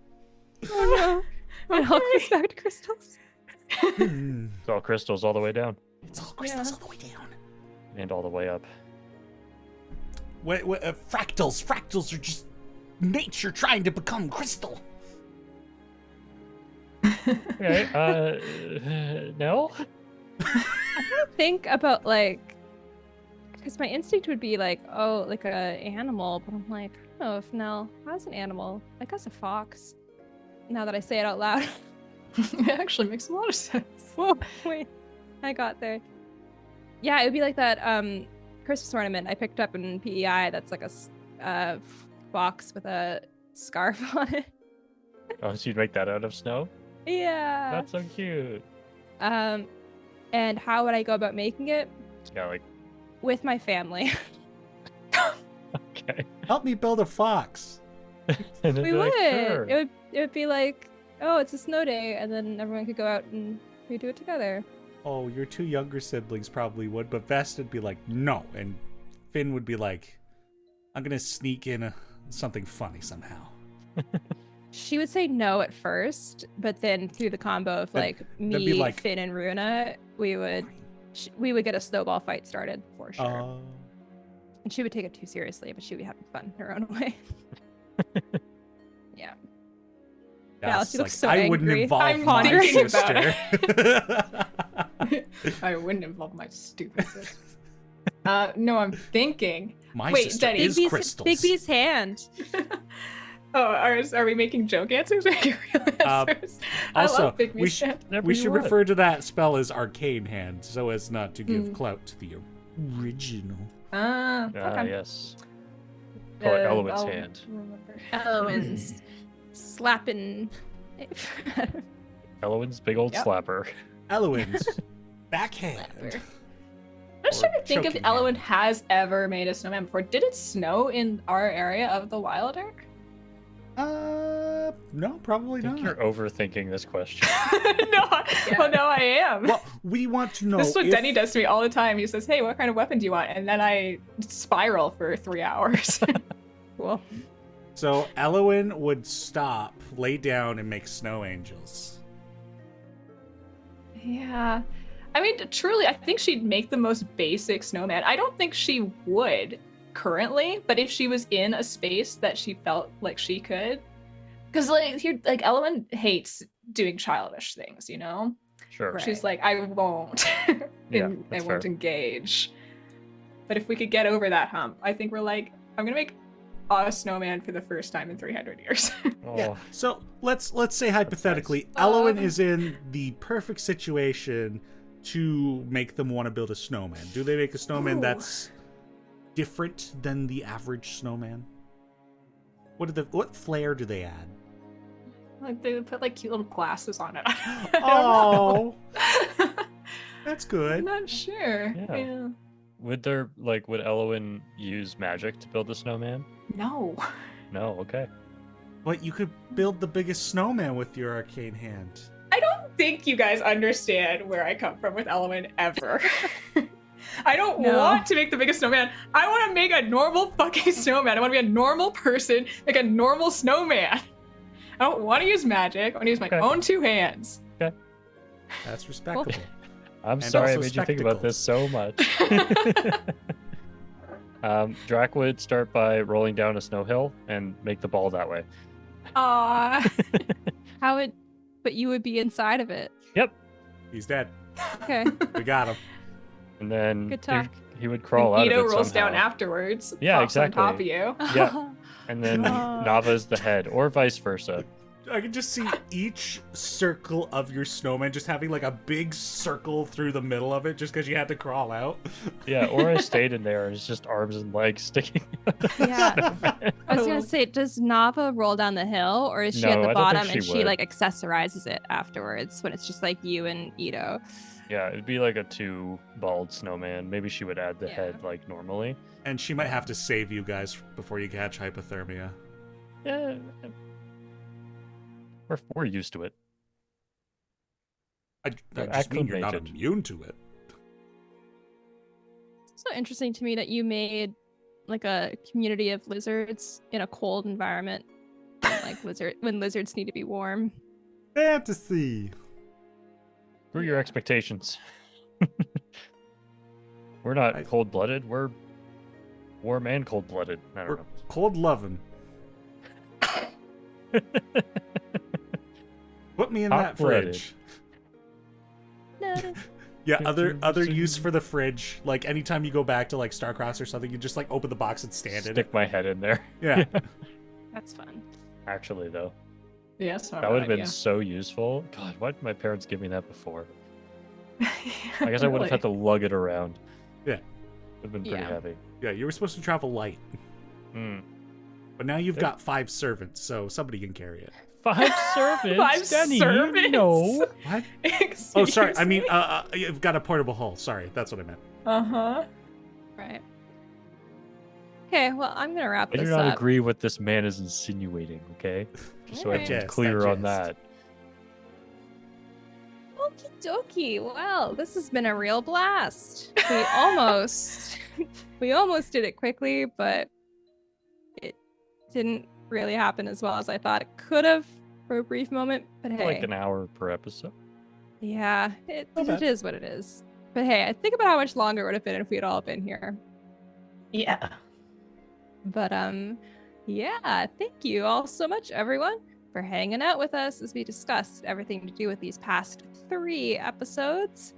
Speaker 1: Oh no. And all goes back to crystals.
Speaker 4: It's all crystals all the way down
Speaker 2: It's all crystals all the way down.
Speaker 4: and all the way up.
Speaker 2: Fractals are just nature trying to become crystal.
Speaker 4: Okay, Nell?
Speaker 1: Think about like, because my instinct would be like, oh, like a animal, but I'm like, I don't know if Nell has an animal. I guess a fox. Now that I say it out loud.
Speaker 3: It actually makes a lot of sense.
Speaker 1: Whoa, wait, I got there. Yeah, it would be like that Christmas ornament I picked up in PEI. That's like a fox with a scarf on it.
Speaker 4: Oh, so you'd make that out of snow?
Speaker 1: Yeah.
Speaker 4: That's so cute.
Speaker 1: And how would I go about making it?
Speaker 4: Yeah, like,
Speaker 1: With my family.
Speaker 4: okay.
Speaker 2: Help me build a fox.
Speaker 4: And they'd
Speaker 1: We
Speaker 4: be
Speaker 1: would.
Speaker 4: like, sure.
Speaker 1: It would be like, oh, it's a snow day, and then everyone could go out and we do it together.
Speaker 2: Oh, your two younger siblings probably would, but Vest would be like, no. And Finn would be like, I'm going to sneak in something funny somehow.
Speaker 1: She would say no at first, but then through the combo of like
Speaker 2: that'd
Speaker 1: me,
Speaker 2: be like-
Speaker 1: Finn, and Runa, we would get a snowball fight started for sure. And she would take it too seriously, but she would be having fun in her own way. Yeah. Alice, you look so
Speaker 2: I wouldn't
Speaker 1: angry.
Speaker 2: involve
Speaker 3: I'm
Speaker 2: my
Speaker 3: thinking about
Speaker 2: sister.
Speaker 3: I wouldn't involve my stupid sister. No, I'm thinking.
Speaker 2: My
Speaker 3: Wait,
Speaker 2: sister
Speaker 3: Teni,
Speaker 2: is crystals.
Speaker 1: Bigby's hand.
Speaker 3: Oh, are we making joke answers or making real answers? I
Speaker 2: also,
Speaker 3: love Big
Speaker 2: we
Speaker 3: Me's
Speaker 2: should-
Speaker 3: hand.
Speaker 4: Whatever
Speaker 2: We
Speaker 4: you
Speaker 2: should
Speaker 4: want.
Speaker 2: refer to that spell as Arcane Hand, so as not to give
Speaker 3: Hmm.
Speaker 2: clout to the original.
Speaker 3: Okay.
Speaker 4: Yes. Call it Elowen's
Speaker 3: I'll
Speaker 4: hand.
Speaker 3: remember.
Speaker 1: Elowen's slapping.
Speaker 4: Elowen's big old
Speaker 3: Yep.
Speaker 4: slapper.
Speaker 2: Elowen's backhand.
Speaker 1: Slapper.
Speaker 3: I'm just
Speaker 2: Or
Speaker 3: trying to think if
Speaker 2: choking
Speaker 3: Elowen
Speaker 2: hand.
Speaker 3: has ever made a snowman before. Did it snow in our area of the Wilder?
Speaker 2: No, probably
Speaker 4: I think
Speaker 2: not.
Speaker 4: you're overthinking this question.
Speaker 3: No, well, no, I am.
Speaker 2: Well, we want to know
Speaker 3: This is what
Speaker 2: if...
Speaker 3: Teni does to me all the time. He says, "Hey, what kind of weapon do you want?" And then I spiral for 3 hours.
Speaker 1: Cool.
Speaker 2: So Elowen would stop, lay down, and make snow angels.
Speaker 3: Yeah. I mean, truly, I think she'd make the most basic snowman. I don't think she would currently, but if she was in a space that she felt like she could. Because, like, Elowen hates doing childish things, you know?
Speaker 4: Sure.
Speaker 1: Right.
Speaker 3: She's like, I won't.
Speaker 4: Yeah,
Speaker 3: I
Speaker 4: that's
Speaker 3: won't
Speaker 4: fair.
Speaker 3: engage. But if we could get over that hump, I think we're like, I'm going to make a snowman for the first time in 300 years.
Speaker 4: Oh,
Speaker 2: Yeah. So let's say hypothetically,
Speaker 3: nice.
Speaker 2: Elowen is in the perfect situation to make them want to build a snowman. Do they make a snowman
Speaker 3: Ooh.
Speaker 2: that's different than the average snowman? What flair do they add?
Speaker 3: Like, they would put, like, cute little glasses on it. I
Speaker 2: Oh,
Speaker 3: don't know.
Speaker 2: that's
Speaker 3: I'm
Speaker 2: good.
Speaker 3: not sure.
Speaker 4: Yeah. would Elowen use magic to build the snowman?
Speaker 3: No.
Speaker 4: No, okay.
Speaker 2: But you could build the biggest snowman with your arcane hand.
Speaker 3: I don't think you guys understand where I come from with Elowen ever. I don't
Speaker 1: No.
Speaker 3: want to make the biggest snowman. I want to make a normal fucking snowman. I want to be a normal person, make a normal snowman. I don't want to use magic. I want to use my
Speaker 4: Okay.
Speaker 3: own 2 hands.
Speaker 2: That's respectable.
Speaker 4: I'm
Speaker 2: And
Speaker 4: sorry I
Speaker 2: also
Speaker 4: made you think about
Speaker 2: spectacle.
Speaker 4: this so much. Drac would start by rolling down a snow hill and make the ball that way.
Speaker 3: Aww.
Speaker 1: But you would be inside of it.
Speaker 2: He's dead.
Speaker 1: Okay.
Speaker 2: We got him.
Speaker 4: And then
Speaker 1: Good talk.
Speaker 4: he would crawl out
Speaker 3: Ito
Speaker 4: of it
Speaker 3: rolls
Speaker 4: somehow.
Speaker 3: down afterwards.
Speaker 4: Yeah,
Speaker 3: pops
Speaker 4: exactly.
Speaker 3: on top of you.
Speaker 4: Yeah. And then
Speaker 1: Oh.
Speaker 4: Nava's the head, or vice versa.
Speaker 2: I can just see each circle of your snowman just having like a big circle through the middle of it just because you had to crawl out.
Speaker 4: Yeah, or I stayed in there and it's just arms and legs sticking out of the
Speaker 1: Yeah.
Speaker 4: snowman.
Speaker 1: I was gonna say, does Nava roll down the hill, or is she
Speaker 4: No,
Speaker 1: at the
Speaker 4: I don't
Speaker 1: bottom
Speaker 4: think
Speaker 1: and
Speaker 4: she
Speaker 1: she
Speaker 4: would.
Speaker 1: like accessorizes it afterwards when it's just like you and Ito?
Speaker 4: Yeah, it'd be like a 2 bald snowman. Maybe she would add the
Speaker 1: Yeah.
Speaker 4: head like normally.
Speaker 2: And she might have to save you guys before you catch hypothermia.
Speaker 4: Yeah, we're used to it.
Speaker 2: I just mean you're not
Speaker 4: acclimated.
Speaker 2: immune to it.
Speaker 1: It's so interesting to me that you made like a community of lizards in a cold environment, like when lizards need to be warm.
Speaker 2: Fantasy.
Speaker 4: Screw your expectations. We're not cold-blooded. We're warm and cold-blooded. I don't
Speaker 2: We're
Speaker 4: know.
Speaker 2: cold loving. Put me in that
Speaker 4: Hot-blooded.
Speaker 2: fridge.
Speaker 1: No.
Speaker 2: Yeah, other use for the fridge. Like anytime you go back to like Starcross or something, you just like open the box and stand in it.
Speaker 4: Stick my head in there.
Speaker 2: Yeah.
Speaker 1: That's fun.
Speaker 4: Actually, though,
Speaker 3: Yes,
Speaker 4: that would have been so useful. God, why did my parents give me that before? I guess I would have had to lug it around.
Speaker 2: Yeah.
Speaker 4: It would have been pretty heavy.
Speaker 2: Yeah, you were supposed to travel light.
Speaker 4: Mm.
Speaker 2: But now you've got 5 servants, so somebody can carry it.
Speaker 4: 5 servants?
Speaker 3: 5
Speaker 4: Teni,
Speaker 3: servants?
Speaker 4: No.
Speaker 2: What?
Speaker 3: Excuse
Speaker 2: Oh, sorry. I mean,
Speaker 3: me?
Speaker 2: you've got a portable hull. Sorry, that's what I meant.
Speaker 3: Uh-huh.
Speaker 1: Right. Okay, well, I'm gonna wrap
Speaker 4: I
Speaker 1: this
Speaker 4: do not
Speaker 1: up.
Speaker 4: agree what this man is insinuating, okay? Just so
Speaker 1: Alright.
Speaker 4: I'm
Speaker 2: Yes,
Speaker 4: clear
Speaker 2: that
Speaker 4: on
Speaker 2: jest.
Speaker 4: that.
Speaker 1: Okie dokie. Well, this has been a real blast. We almost did it quickly, but it didn't really happen as well as I thought it could have for a brief moment. But hey,
Speaker 4: Like an hour per episode.
Speaker 1: yeah, it
Speaker 2: bad.
Speaker 1: is what it is. But hey, I think about how much longer it would have been if we had all been here.
Speaker 3: Yeah.
Speaker 1: But yeah, thank you all so much, everyone, for hanging out with us as we discussed everything to do with these past 3 episodes.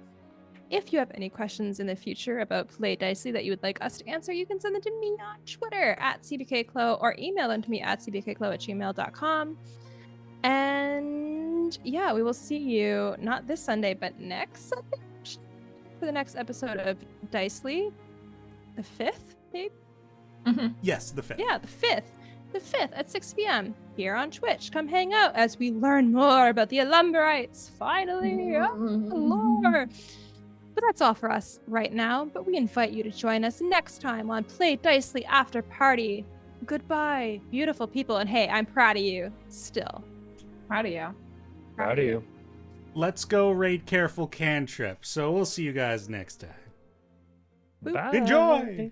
Speaker 1: If you have any questions in the future about Play Dicely that you would like us to answer, you can send them to me on Twitter at cbkklo or email them to me at cbkklo@gmail.com. And yeah, we will see you not this Sunday, but next Sunday for the next episode of Dicely, the 5th, maybe?
Speaker 2: Yes, the 5th.
Speaker 1: Yeah, the 5th. The 5th at 6 p.m. here on Twitch. Come hang out as we learn more about the Illumbrites. Finally, lore. But that's all for us right now. But we invite you to join us next time on Play Dicely After Party. Goodbye, beautiful people. And hey, I'm proud of you still.
Speaker 3: Proud of you.
Speaker 4: Proud of you.
Speaker 2: Let's go raid Careful Cantrip. So we'll see you guys next time.
Speaker 1: Boop.
Speaker 4: Bye.
Speaker 2: Enjoy!